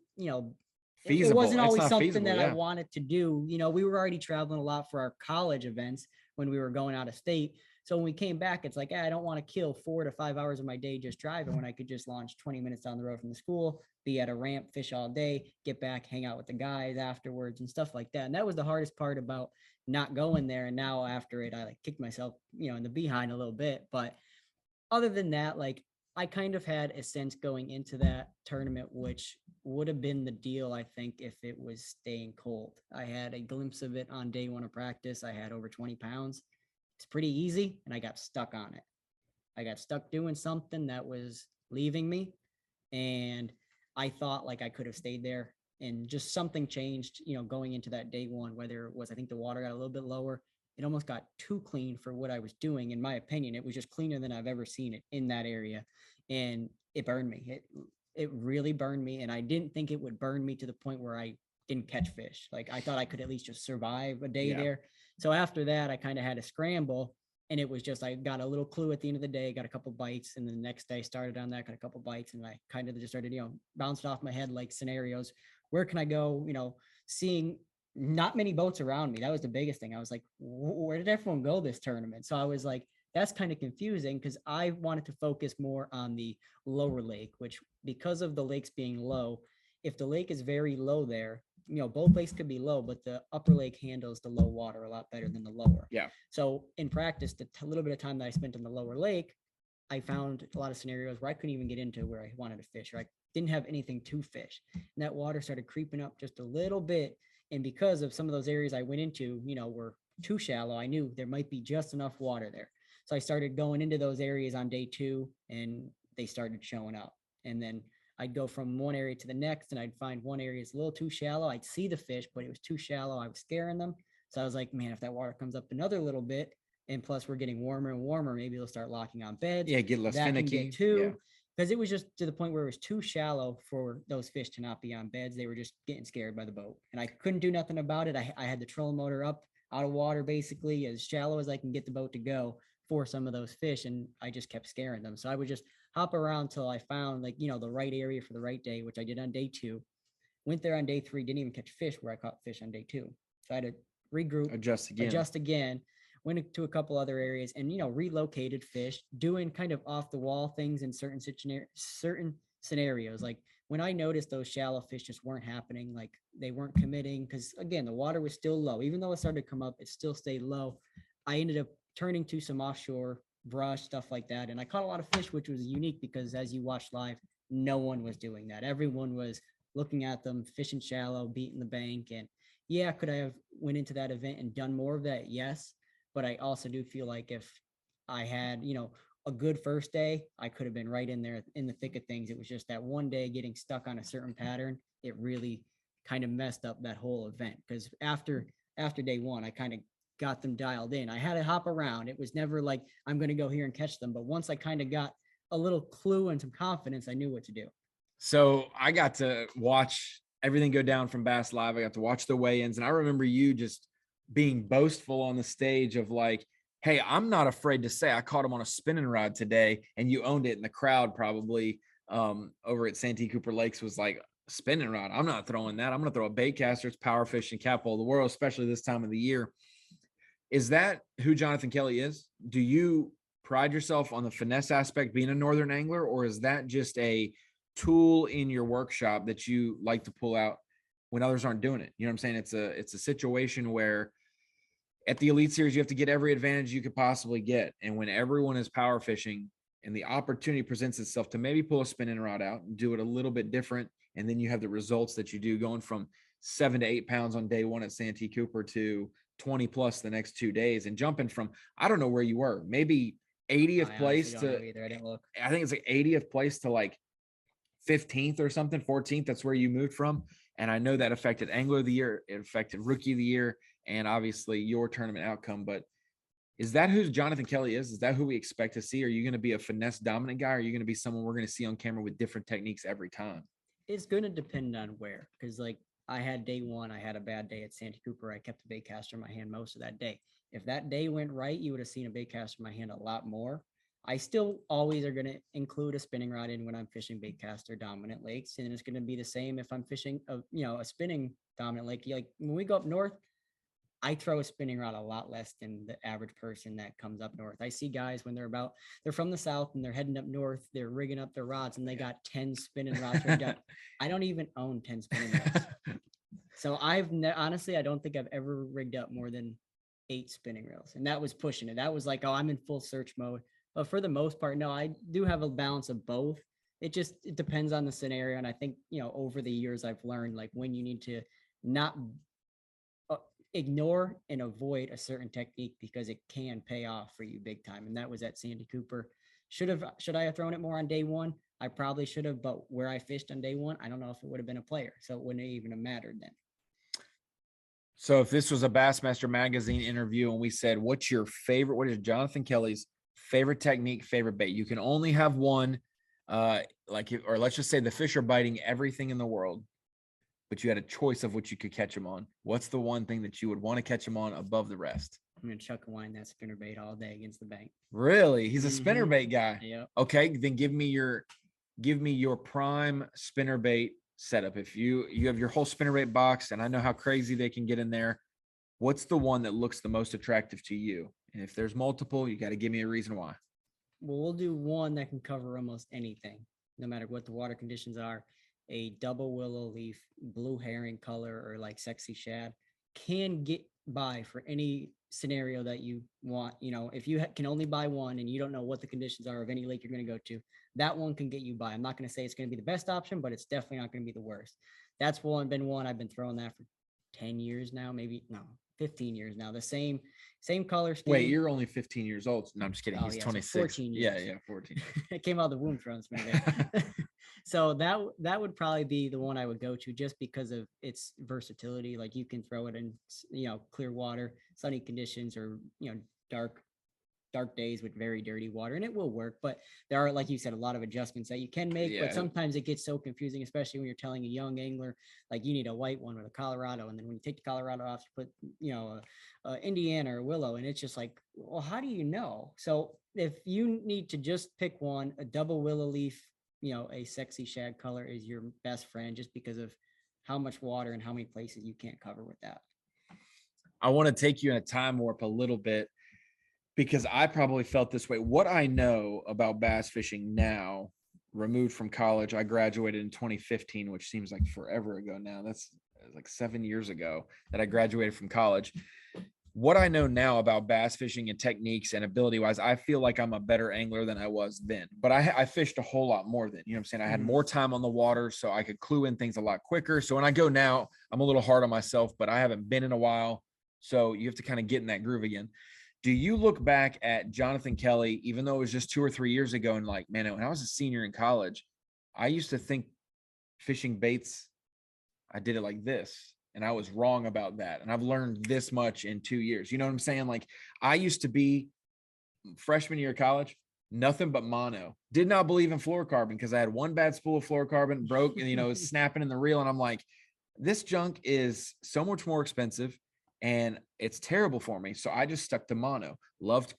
feasible. It wasn't always something feasible, that I wanted to do. We were already traveling a lot for our college events when we were going out of state. So when we came back, it's like, I don't want to kill 4 to 5 hours of my day just driving when I could just launch 20 minutes down the road from the school, be at a ramp, fish all day, get back, hang out with the guys afterwards and stuff like that. And that was the hardest part about not going there. And now after it, I kicked myself, in the behind a little bit. But other than that, I kind of had a sense going into that tournament, which would have been the deal, I think, if it was staying cold. I had a glimpse of it on day 1 of practice. I had over 20 pounds. It's pretty easy, and I got stuck on it. I got stuck doing something that was leaving me, and I thought I could have stayed there, and just something changed, going into that day 1, whether it was, I think the water got a little bit lower. It almost got too clean for what I was doing. In my opinion, it was just cleaner than I've ever seen it in that area. And it burned me. It really burned me. And I didn't think it would burn me to the point where I didn't catch fish. I thought I could at least just survive a day there. So after that, I kind of had a scramble, and it was just, I got a little clue at the end of the day, got a couple bites. And then the next day started on that, got a couple bites. And I kind of just started, bounced off my head scenarios. Where can I go? Seeing not many boats around me. That was the biggest thing. I was like, where did everyone go this tournament? So I was like, that's kind of confusing, because I wanted to focus more on the lower lake, which, because of the lakes being low, if the lake is very low there, both lakes could be low, but the upper lake handles the low water a lot better than the lower. Yeah. So in practice, the little bit of time that I spent in the lower lake, I found a lot of scenarios where I couldn't even get into where I wanted to fish, or I didn't have anything to fish. And that water started creeping up just a little bit. And because of some of those areas I went into, were too shallow, I knew there might be just enough water there. So I started going into those areas on day 2, and they started showing up. And then I'd go from one area to the next, and I'd find one area is a little too shallow. I'd see the fish, but it was too shallow. I was scaring them. So I was like, man, if that water comes up another little bit, and plus we're getting warmer and warmer, maybe they'll start locking on beds. Yeah, get less finicky too. Because it was just to the point where it was too shallow for those fish to not be on beds. They were just getting scared by the boat, and I couldn't do nothing about it. I had the trolling motor up out of water, basically as shallow as I can get the boat to go for some of those fish, and I just kept scaring them. So I would just hop around till I found the right area for the right day, which I did on day 2. Went there on day 3, didn't even catch fish where I caught fish on day 2. So I had to regroup, adjust again. Went to a couple other areas and, relocated fish, doing kind of off the wall things in certain scenarios. Like when I noticed those shallow fish just weren't happening, like they weren't committing, because again, the water was still low. Even though it started to come up, it still stayed low. I ended up turning to some offshore brush, stuff like that. And I caught a lot of fish, which was unique because as you watch live, no one was doing that. Everyone was looking at them, fishing shallow, beating the bank. And yeah, could I have went into that event and done more of that? Yes. But I also do feel like if I had, a good first day, I could have been right in there in the thick of things. It was just that one day getting stuck on a certain pattern. It really kind of messed up that whole event. Because after day 1, I kind of got them dialed in. I had to hop around. It was never like, I'm going to go here and catch them. But once I kind of got a little clue and some confidence, I knew what to do. So I got to watch everything go down from Bass Live. I got to watch the weigh-ins. And I remember you just being boastful on the stage of like, hey, I'm not afraid to say I caught him on a spinning rod today, and you owned it. And the crowd probably over at Santee Cooper Lakes was like, spinning rod, I'm not throwing that. I'm going to throw a bait caster. It's power fishing, capital of the world, especially this time of the year. Is that who Jonathan Kelley is? Do you pride yourself on the finesse aspect being a northern angler, or is that just a tool in your workshop that you like to pull out when others aren't doing it? You know what I'm saying? It's a situation where at the Elite Series, you have to get every advantage you could possibly get. And when everyone is power fishing and the opportunity presents itself to maybe pull a spinning rod out and do it a little bit different, and then you have the results that you do going from 7 to 8 pounds on day 1 at Santee Cooper to 20 plus the next 2 days, and jumping from, I don't know where you were, maybe 80th place to, I didn't look. I think it's like 80th place to like 15th or something, 14th. That's where you moved from. And I know that affected Angler of the Year, it affected Rookie of the Year, and obviously your tournament outcome. But is that who Jonathan Kelley is? Is that who we expect to see? Are you going to be a finesse dominant guy? Or are you going to be someone we're going to see on camera with different techniques every time? It's going to depend on where, because like I had day 1, I had a bad day at Santee Cooper. I kept the bait caster in my hand most of that day. If that day went right, you would have seen a bait caster in my hand a lot more. I still always are going to include a spinning rod in when I'm fishing bait caster dominant lakes. And it's going to be the same if I'm fishing a spinning dominant lake. Like when we go up north, I throw a spinning rod a lot less than the average person that comes up north. I see guys when they're from the south and they're heading up north, they're rigging up their rods and they got 10 spinning rods rigged up. I don't even own 10 spinning rods. So honestly, I don't think I've ever rigged up more than 8 spinning reels. And that was pushing it. That was like, oh, I'm in full search mode. But for the most part, no, I do have a balance of both. It depends on the scenario. And I think, over the years, I've learned like when you need to not ignore and avoid a certain technique because it can pay off for you big time. And that was at Santee Cooper. Should I have thrown it more on day 1? I probably should have, but where I fished on day 1, I don't know if it would have been a player. So it wouldn't even have mattered then. So if this was a Bassmaster magazine interview and we said, what is Jonathan Kelley's favorite technique, favorite bait? You can only have one, or let's just say the fish are biting everything in the world, but you had a choice of what you could catch them on. What's the one thing that you would want to catch them on above the rest? I'm going to chuck and wind that spinnerbait all day against the bank. Really? He's a spinnerbait guy. Yeah. Okay. Then give me your prime spinnerbait setup. If you have your whole spinnerbait box, and I know how crazy they can get in there, what's the one that looks the most attractive to you? And if there's multiple, you got to give me a reason why. Well, we'll do one that can cover almost anything, no matter what the water conditions are. A double willow leaf, blue herring color, or like sexy shad can get by for any scenario that you want. If you can only buy one and you don't know what the conditions are of any lake you're going to go to, that one can get you by. I'm not going to say it's going to be the best option, but it's definitely not going to be the worst. That's one I've been throwing that for 10 years now, 15 years now. The same color scheme. Wait, you're only 15 years old. No, I'm just kidding. He's 26. 14 years. Yeah, 14. It came out of the womb throwing spinnerbait. So that would probably be the one I would go to just because of its versatility. Like you can throw it in, clear water, sunny conditions, or, dark days with very dirty water, and it will work. But there are, like you said, a lot of adjustments that you can make, but sometimes it gets so confusing, especially when you're telling a young angler, like you need a white one with a Colorado. And then when you take the Colorado off, you put, Indiana or Willow. And it's just like, well, how do you know? So if you need to just pick one, a double willow leaf, a sexy shad color is your best friend just because of how much water and how many places you can't cover with that. I want to take you in a time warp a little bit because I probably felt this way. What I know about bass fishing now, removed from college, I graduated in 2015, which seems like forever ago now. That's like 7 years ago that I graduated from college. What I know now about bass fishing and techniques and ability wise, I feel like I'm a better angler than I was then, but I fished a whole lot more then, you know what I'm saying? I had more time on the water, so I could clue in things a lot quicker. So when I go now, I'm a little hard on myself, but I haven't been in a while. So you have to kind of get in that groove again. Do you look back at Jonathan Kelley, even though it was just 2 or 3 years ago, and like, man, when I was a senior in college, I used to think fishing baits, I did it like this. And I was wrong about that. And I've learned this much in 2 years. You know what I'm saying? Like, I used to be freshman year of college, nothing but mono. Did not believe in fluorocarbon because I had one bad spool of fluorocarbon, broke, and, you know, was snapping in the reel. And I'm like, this junk is so much more expensive and it's terrible for me. So I just stuck to mono. Loved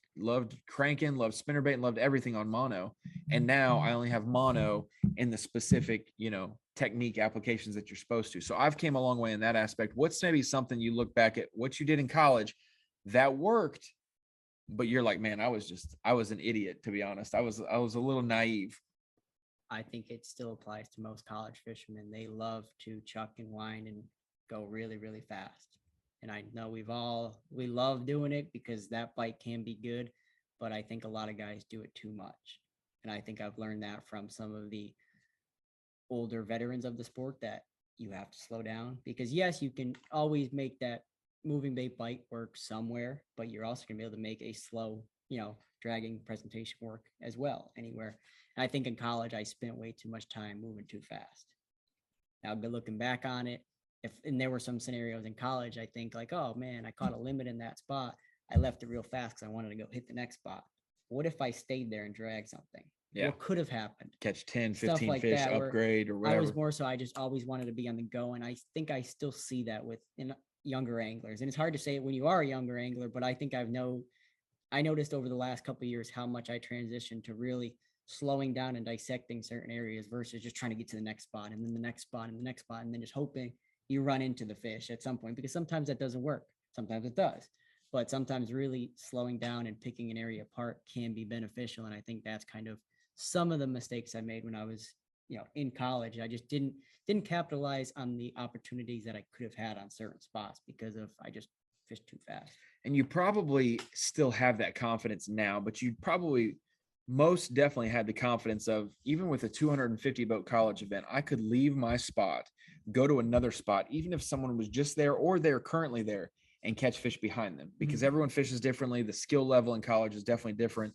cranking, loved spinnerbait, and loved everything on mono. And now I only have mono in the specific, you know, technique applications that you're supposed to. So I've came a long way in that aspect. What's maybe something you look back at what you did in college that worked, but you're like, man, I was an idiot, to be honest. I was a little naive. I think it still applies to most college fishermen. They love to chuck and wind and go really, really fast. And I know we love doing it because that bite can be good, but I think a lot of guys do it too much. And I think I've learned that from some of the older veterans of the sport, that you have to slow down, because yes, you can always make that moving bait bite work somewhere, but you're also gonna be able to make a slow, you know, dragging presentation work as well anywhere. And I think in college I spent way too much time moving too fast. Now, but looking back on it, and there were some scenarios in college, I think like, oh man, I caught a limit in that spot. I left it real fast because I wanted to go hit the next spot. What if I stayed there and dragged something? Yeah. What could have happened? Catch 10, Stuff 15 like fish, that, where upgrade or whatever. I was more so I just always wanted to be on the go. And I think I still see that with younger anglers. And it's hard to say it when you are a younger angler, but I think I noticed over the last couple of years how much I transitioned to really slowing down and dissecting certain areas versus just trying to get to the next spot and then the next spot and the next spot, and then just hoping you run into the fish at some point, because sometimes that doesn't work. Sometimes it does, but sometimes really slowing down and picking an area apart can be beneficial. And I think that's kind of some of the mistakes I made when I was, you know, in college. I just didn't capitalize on the opportunities that I could have had on certain spots because I just fished too fast. And you probably still have that confidence now, but you probably most definitely had the confidence of, even with a 250 boat college event, I could leave my spot, go to another spot, even if someone was just there or they're currently there, and catch fish behind them, because everyone fishes differently. The skill level in college is definitely different,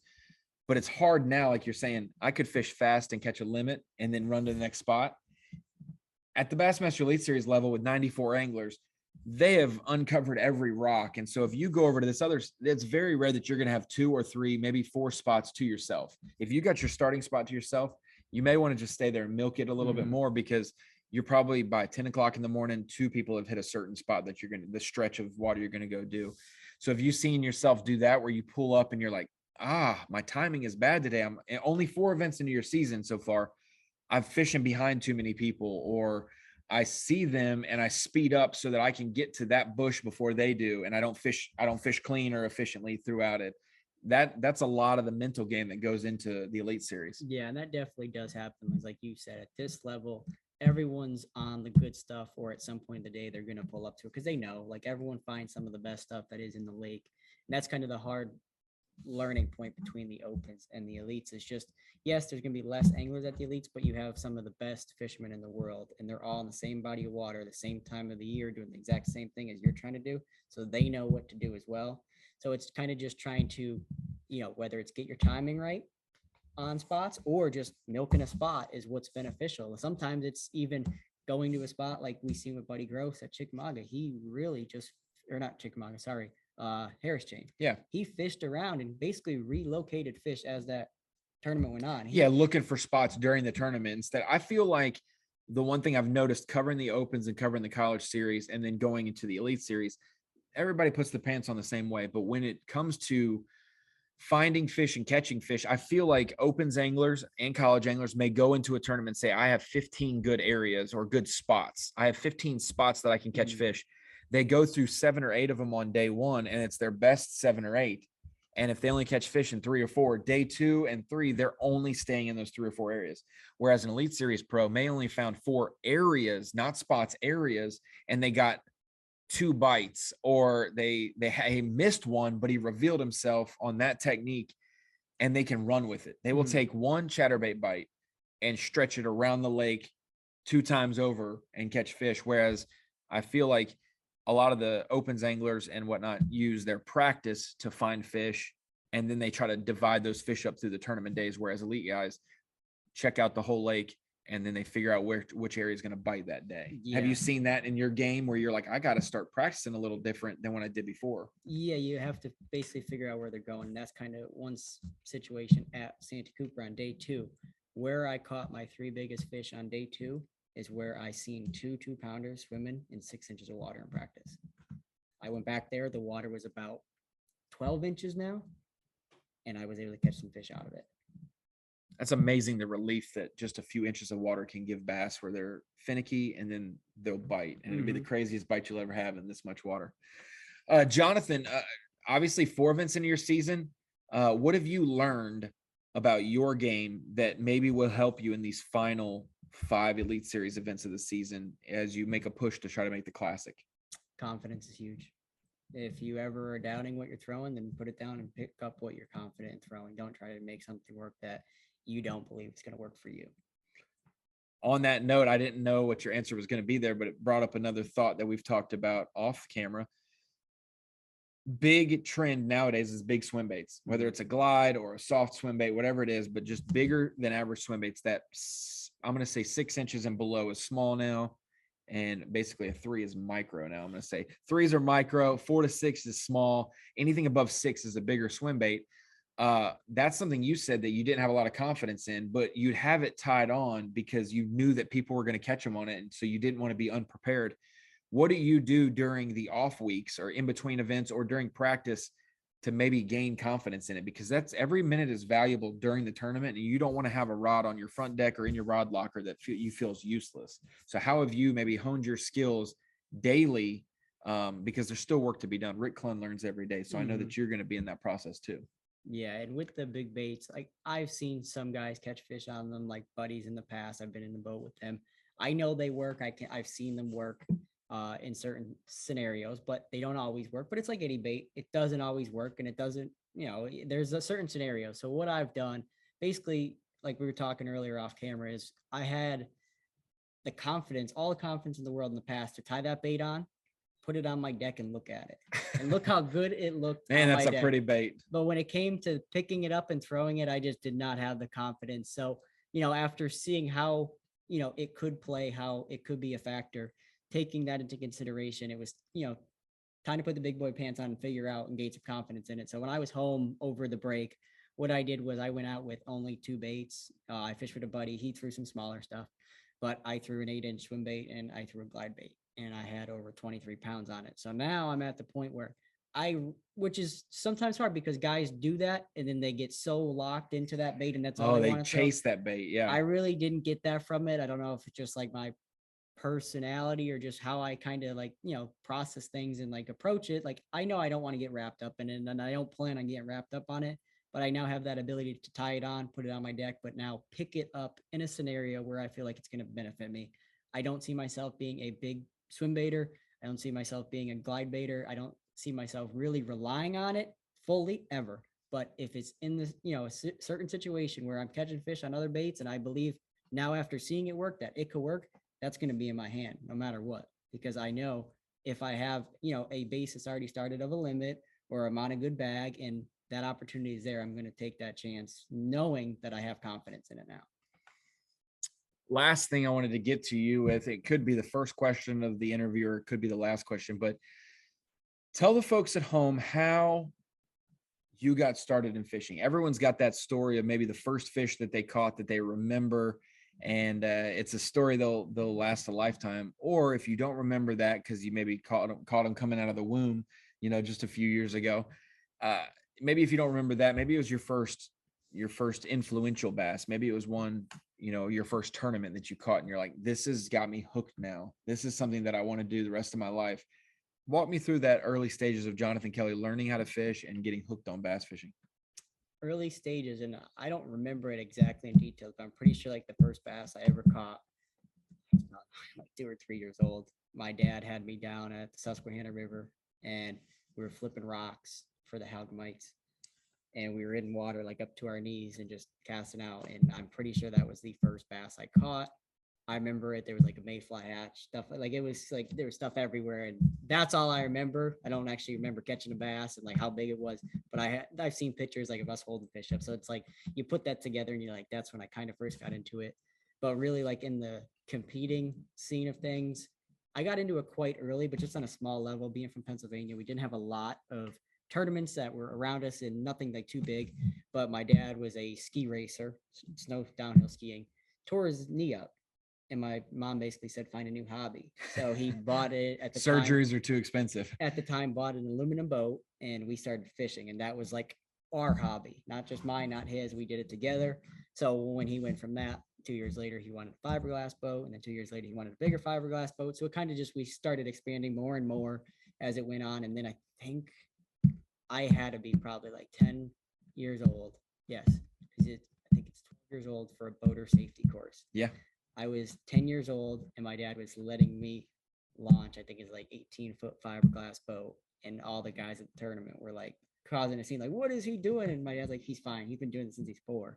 but it's hard now. Like you're saying, I could fish fast and catch a limit and then run to the next spot. At the Bassmaster Elite Series level with 94 anglers, they have uncovered every rock. And so if you go over to this other, it's very rare that you're going to have 2 or 3, maybe 4 spots to yourself. If you got your starting spot to yourself, you may want to just stay there and milk it a little bit more, because you're probably by 10 o'clock in the morning, 2 people have hit a certain spot that you're going to, the stretch of water you're going to go do. So if you've seen yourself do that, where you pull up and you're like, my timing is bad today. I'm only 4 events into your season so far. I'm fishing behind too many people, or I see them and I speed up so that I can get to that bush before they do. And I don't fish clean or efficiently throughout it. That's a lot of the mental game that goes into the Elite Series. Yeah. And that definitely does happen. It's like you said, at this level, everyone's on the good stuff, or at some point in the day, they're going to pull up to it because they know, like, everyone finds some of the best stuff that is in the lake. And that's kind of the hard learning point between the opens and the elites. Is just, yes, there's going to be less anglers at the elites, but you have some of the best fishermen in the world, and they're all in the same body of water, the same time of the year, doing the exact same thing as you're trying to do. So they know what to do as well. So it's kind of just trying to, you know, whether it's get your timing right on spots or just milking a spot is what's beneficial. Sometimes it's even going to a spot like we see with Buddy Gross at Chickamauga. He really just, or not Chickamauga, sorry, Harris Chain. Yeah. He fished around and basically relocated fish as that tournament went on. Looking for spots during the tournament instead. I feel like the one thing I've noticed covering the opens and covering the college series and then going into the Elite Series, everybody puts the pants on the same way. But when it comes to finding fish and catching fish, I feel like opens anglers and college anglers may go into a tournament and say, I have 15 good areas or good spots. I have 15 spots that I can catch fish. They go through 7 or 8 of them on day 1, and it's their best 7 or 8. And if they only catch fish in 3 or 4, day 2 and 3, they're only staying in those 3 or 4 areas. Whereas an Elite Series pro may only found 4 areas, not spots, areas, and they got 2 bites, or he missed one, but he revealed himself on that technique, and they can run with it. They will take one chatterbait bite and stretch it around the lake 2 times over and catch fish. Whereas I feel like a lot of the opens anglers and whatnot use their practice to find fish, and then they try to divide those fish up through the tournament days. Whereas elite guys check out the whole lake, and then they figure out which area is going to bite that day. Yeah. Have you seen that in your game where you're like, I got to start practicing a little different than what I did before? Yeah, you have to basically figure out where they're going. And that's kind of one situation at Santa Cooper on day 2, where I caught my 3 biggest fish on day 2 is where I seen 2 2-pounders swimming in 6 inches of water in practice. I went back there. The water was about 12 inches now, and I was able to catch some fish out of it. That's amazing, the relief that just a few inches of water can give bass, where they're finicky and then they'll bite. And it'll be the craziest bite you'll ever have in this much water. Jonathan, obviously 4 events into your season. What have you learned about your game that maybe will help you in these final 5 Elite Series events of the season as you make a push to try to make the Classic? Confidence is huge. If you ever are doubting what you're throwing, then put it down and pick up what you're confident in throwing. Don't try to make something work that you don't believe it's going to work for you. On that note, I didn't know what your answer was going to be there, but it brought up another thought that we've talked about off camera. Big trend nowadays is big swim baits, whether it's a glide or a soft swim bait, whatever it is, but just bigger than average swim baits. That I'm going to say 6 inches and below is small now. And basically a 3 is micro now. I'm going to say 3s are micro, 4 to 6 is small. Anything above 6 is a bigger swim bait. That's something you said that you didn't have a lot of confidence in, but you'd have it tied on because you knew that people were going to catch them on it. And so you didn't want to be unprepared. What do you do during the off weeks or in between events or during practice to maybe gain confidence in it? Because that's every minute is valuable during the tournament, and you don't want to have a rod on your front deck or in your rod locker that you feel is useless. So how have you maybe honed your skills daily? Because there's still work to be done. Rick Clun learns every day. So I know that you're going to be in that process too. Yeah, and with the big baits, like I've seen some guys catch fish on them, like buddies in the past. I've been in the boat with them. I know they work. I've seen them work in certain scenarios, but they don't always work. But it's like any bait; it doesn't always work, and it doesn't. There's a certain scenario. So what I've done, basically, like we were talking earlier off camera, is I had the confidence, all the confidence in the world in the past to tie that bait on, put it on my deck and look at it, and look how good it looked. Man, that's a pretty bait. But when it came to picking it up and throwing it, I just did not have the confidence. So, after seeing how, it could play, how it could be a factor, taking that into consideration, it was, time to put the big boy pants on and figure out and gain some confidence in it. So when I was home over the break, what I did was I went out with only 2 baits. I fished with a buddy. He threw some smaller stuff, but I threw an 8-inch swim bait and I threw a glide bait, and I had over 23 pounds on it. So now I'm at the point where which is sometimes hard because guys do that and then they get so locked into that bait and that's all they want to chase that bait. Yeah. I really didn't get that from it. I don't know if it's just like my personality or just how I kind of process things and approach it. Like, I know I don't want to get wrapped up in it, and I don't plan on getting wrapped up on it, but I now have that ability to tie it on, put it on my deck, but now pick it up in a scenario where I feel like it's going to benefit me. I don't see myself being a big swim baiter. I don't see myself being a glide baiter. I don't see myself really relying on it fully ever. But if it's in this, a certain situation where I'm catching fish on other baits, and I believe now after seeing it work that it could work, that's going to be in my hand no matter what, because I know if I have, a base that's already started of a limit, or I'm on a good bag and that opportunity is there, I'm going to take that chance knowing that I have confidence in it now. Last thing I wanted to get to you with, it could be the first question of the interview, or it could be the last question, but tell the folks at home how you got started in fishing. Everyone's got that story of maybe the first fish that they caught that they remember, and it's a story they'll last a lifetime. Or if you don't remember that because you maybe caught them coming out of the womb, just a few years ago, maybe if you don't remember that, maybe it was your first influential bass. Maybe it was one, your first tournament that you caught and you're like, this has got me hooked now. This is something that I want to do the rest of my life. Walk me through that early stages of Jonathan Kelley learning how to fish and getting hooked on bass fishing. Early stages, and I don't remember it exactly in detail, but I'm pretty sure like the first bass I ever caught, I was like 2 or 3 years old. My dad had me down at the Susquehanna River, and we were flipping rocks for the hog mites, and we were in water like up to our knees and just casting out. And I'm pretty sure that was the first bass I caught. I remember it. There was like a mayfly hatch stuff. Like it was like there was stuff everywhere, and that's all I remember. I don't actually remember catching a bass and like how big it was, but I've seen pictures like of us holding fish up. So it's like you put that together, and you're like, that's when I kind of first got into it. But really, like in the competing scene of things, I got into it quite early, but just on a small level. Being from Pennsylvania, we didn't have a lot of tournaments that were around us, and nothing like too big. But my dad was a ski racer, snow downhill skiing, tore his knee up. And my mom basically said, find a new hobby. So he bought it at the Surgeries are too expensive. At the time, bought an aluminum boat, and we started fishing. And that was like our hobby, not just mine, not his. We did it together. So when he went from that, 2 years later, he wanted a fiberglass boat. And then 2 years later, he wanted a bigger fiberglass boat. So it kind of just, we started expanding more and more as it went on. And then I think I had to be probably like 10 years old. Yes. Because I think it's 12 years old for a boater safety course. Yeah. I was 10 years old, and my dad was letting me launch, I think it's like 18-foot fiberglass boat. And all the guys at the tournament were like causing a scene, like, what is he doing? And my dad's like, he's fine. He's been doing this since he's 4.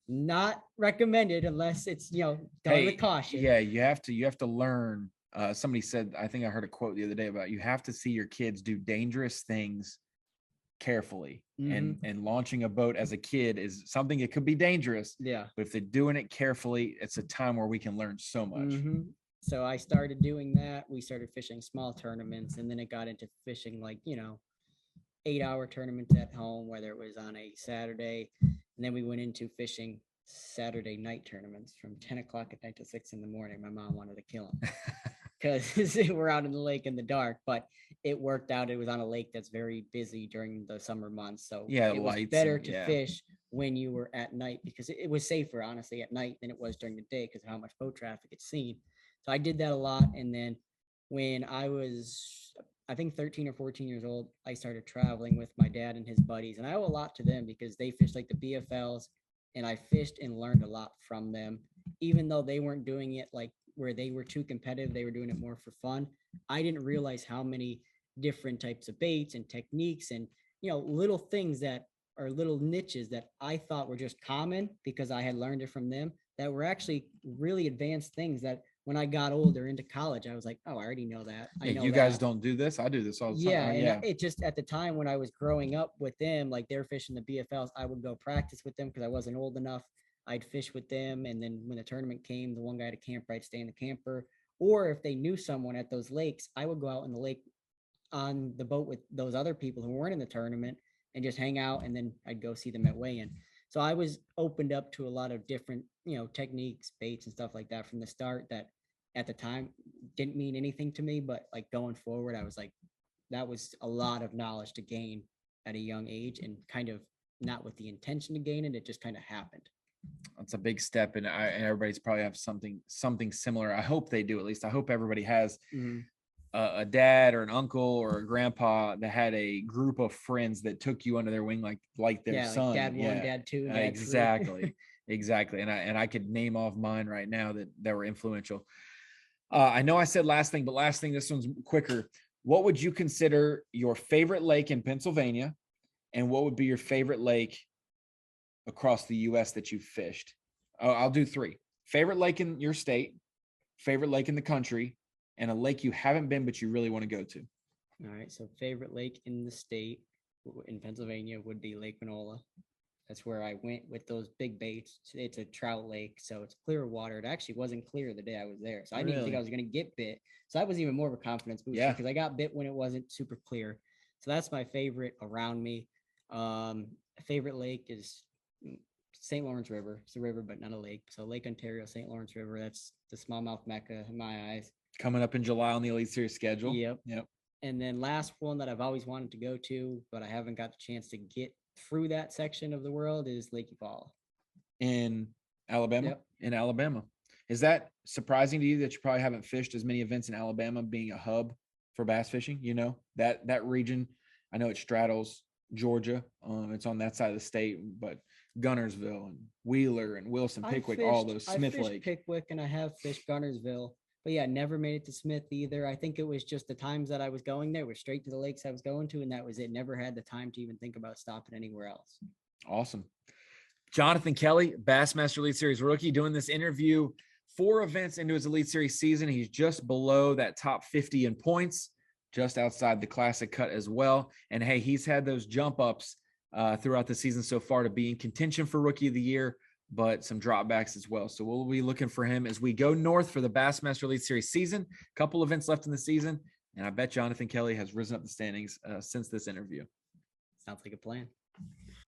Not recommended unless it's, done with caution. Yeah, you have to learn. Somebody said, I think I heard a quote the other day about you have to see your kids do dangerous things carefully. And launching a boat as a kid is something, it could be dangerous. Yeah. But if they're doing it carefully, it's a time where we can learn so much. So I started doing that. We started fishing small tournaments, and then it got into fishing like, 8-hour tournaments at home, whether it was on a Saturday. And then we went into fishing Saturday night tournaments from 10 o'clock at night to 6 in the morning. My mom wanted to kill him because we're out in the lake in the dark, but it worked out. It was on a lake that's very busy during the summer months. So yeah, it was better to fish when you were at night, because it was safer, honestly, at night than it was during the day because of how much boat traffic it's seen. So I did that a lot. And then when I was, I think 13 or 14 years old, I started traveling with my dad and his buddies. And I owe a lot to them because they fished like the B.A.S.S, and I fished and learned a lot from them, even though they weren't doing it like where they were too competitive. They were doing it more for fun. I didn't realize how many different types of baits and techniques and, little things that are little niches that I thought were just common because I had learned it from them, that were actually really advanced things that when I got older into college, I was like, oh, I already know that. I know you guys don't do this. I do this all the time. And it just, at the time when I was growing up with them, like they're fishing the BFLs, I would go practice with them because I wasn't old enough. I'd fish with them. And then when the tournament came, the one guy had a camper, I'd stay in the camper. Or if they knew someone at those lakes, I would go out in the lake on the boat with those other people who weren't in the tournament and just hang out. And then I'd go see them at weigh-in. So I was opened up to a lot of different, techniques, baits and stuff like that from the start that at the time didn't mean anything to me. But like going forward, I was like, that was a lot of knowledge to gain at a young age, and kind of not with the intention to gain it. It just kind of happened. That's a big step, and everybody's probably have something similar. I hope they do. At least I hope everybody has a dad or an uncle or a grandpa that had a group of friends that took you under their wing, like their son. Like dad 1, dad 2, dad exactly, exactly. And I could name off mine right now that were influential. I know I said last thing, but this one's quicker. What would you consider your favorite lake in Pennsylvania, and what would be your favorite lake across the U.S. that you've fished? I'll do 3. Favorite lake in your state, favorite lake in the country, and a lake you haven't been but you really want to go to. All right. So favorite lake in the state in Pennsylvania would be Lake Manola. That's where I went with those big baits. It's a trout lake, so it's clear water. It actually wasn't clear the day I was there, so I didn't think I was going to get bit. So that was even more of a confidence booster because I got bit when it wasn't super clear. So that's my favorite around me. Favorite lake is St. Lawrence River. It's a river, but not a lake. So Lake Ontario, St. Lawrence River. That's the smallmouth mecca in my eyes. Coming up in July on the Elite Series schedule. Yep. And then last one that I've always wanted to go to, but I haven't got the chance to get through that section of the world is Lake Eval. In Alabama? Yep. In Alabama. Is that surprising to you that you probably haven't fished as many events in Alabama, being a hub for bass fishing? You know, that region, I know it straddles Georgia. It's on that side of the state, but Gunnersville and Wheeler and Wilson, Pickwick, all those, Smith fished Lake. Pickwick, and I have fished Gunnersville. But yeah, never made it to Smith either. I think it was just the times that I was going there were straight to the lakes I was going to, and that was it. Never had the time to even think about stopping anywhere else. Awesome. Jonathan Kelley, Bassmaster Elite Series rookie, doing this interview 4 events into his Elite Series season. He's just below that top 50 in points, just outside the classic cut as well. And hey, he's had those jump ups throughout the season so far to be in contention for Rookie of the Year, but some dropbacks as well. So we'll be looking for him as we go north for the Bassmaster Elite Series season. A couple events left in the season, and I bet Jonathan Kelley has risen up the standings since this interview. Sounds like a plan.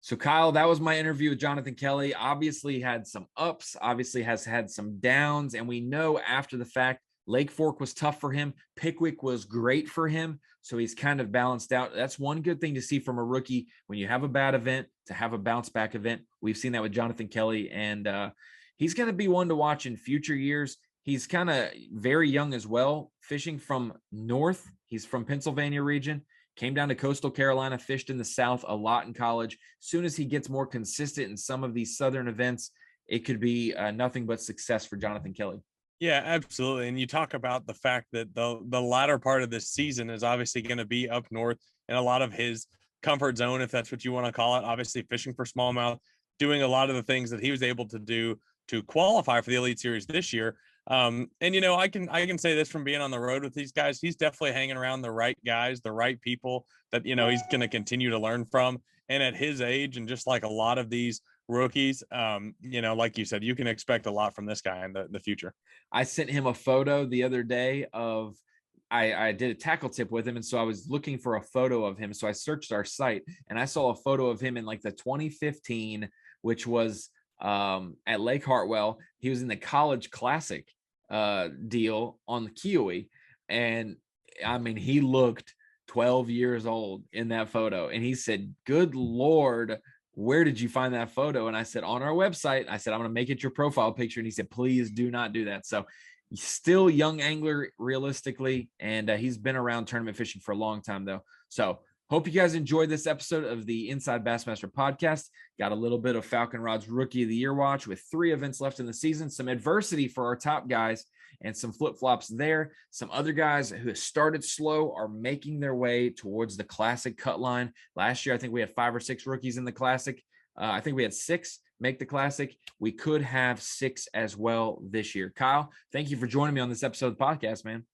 So Kyle, that was my interview with Jonathan Kelley. Obviously had some ups, obviously has had some downs. And we know after the fact, Lake Fork was tough for him. Pickwick was great for him. So he's kind of balanced out. That's one good thing to see from a rookie when you have a bad event, to have a bounce back event. We've seen that with Jonathan Kelley, and he's going to be one to watch in future years. He's kind of very young as well, fishing from north. He's from Pennsylvania region. Came down to coastal Carolina, fished in the South a lot in college. As soon as he gets more consistent in some of these Southern events, it could be nothing but success for Jonathan Kelley. Yeah, absolutely. And you talk about the fact that the latter part of this season is obviously going to be up north in a lot of his comfort zone, if that's what you want to call it. Obviously fishing for smallmouth, doing a lot of the things that he was able to do to qualify for the Elite Series this year. And you know, I can say this from being on the road with these guys. He's definitely hanging around the right guys, the right people that, you know, he's going to continue to learn from. And at his age, and just like a lot of these rookies, you know, like you said, you can expect a lot from this guy in the future. I sent him a photo the other day of, I did a tackle tip with him. And so I was looking for a photo of him. So I searched our site and I saw a photo of him in like the 2015, which was at Lake Hartwell. He was in the college classic deal on the Kiwi. And I mean, he looked 12 years old in that photo. And he said, "Good Lord, where did you find that photo?" And I said, "On our website." I said, "I'm going to make it your profile picture." And he said, "Please do not do that." So still young angler realistically. And he's been around tournament fishing for a long time though. So hope you guys enjoyed this episode of the Inside Bassmaster Podcast. Got a little bit of Falcon Rod's Rookie of the Year watch with 3 events left in the season, some adversity for our top guys and some flip-flops there. Some other guys who started slow are making their way towards the classic cut line. Last year, I think we had 5 or 6 rookies in the classic. I think we had 6 make the classic. We could have 6 as well this year. Kyle, thank you for joining me on this episode of the podcast, man.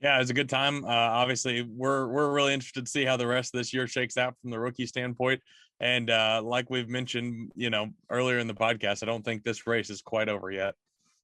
Yeah, it was a good time. Obviously, we're really interested to see how the rest of this year shakes out from the rookie standpoint. And like we've mentioned, you know, earlier in the podcast, I don't think this race is quite over yet.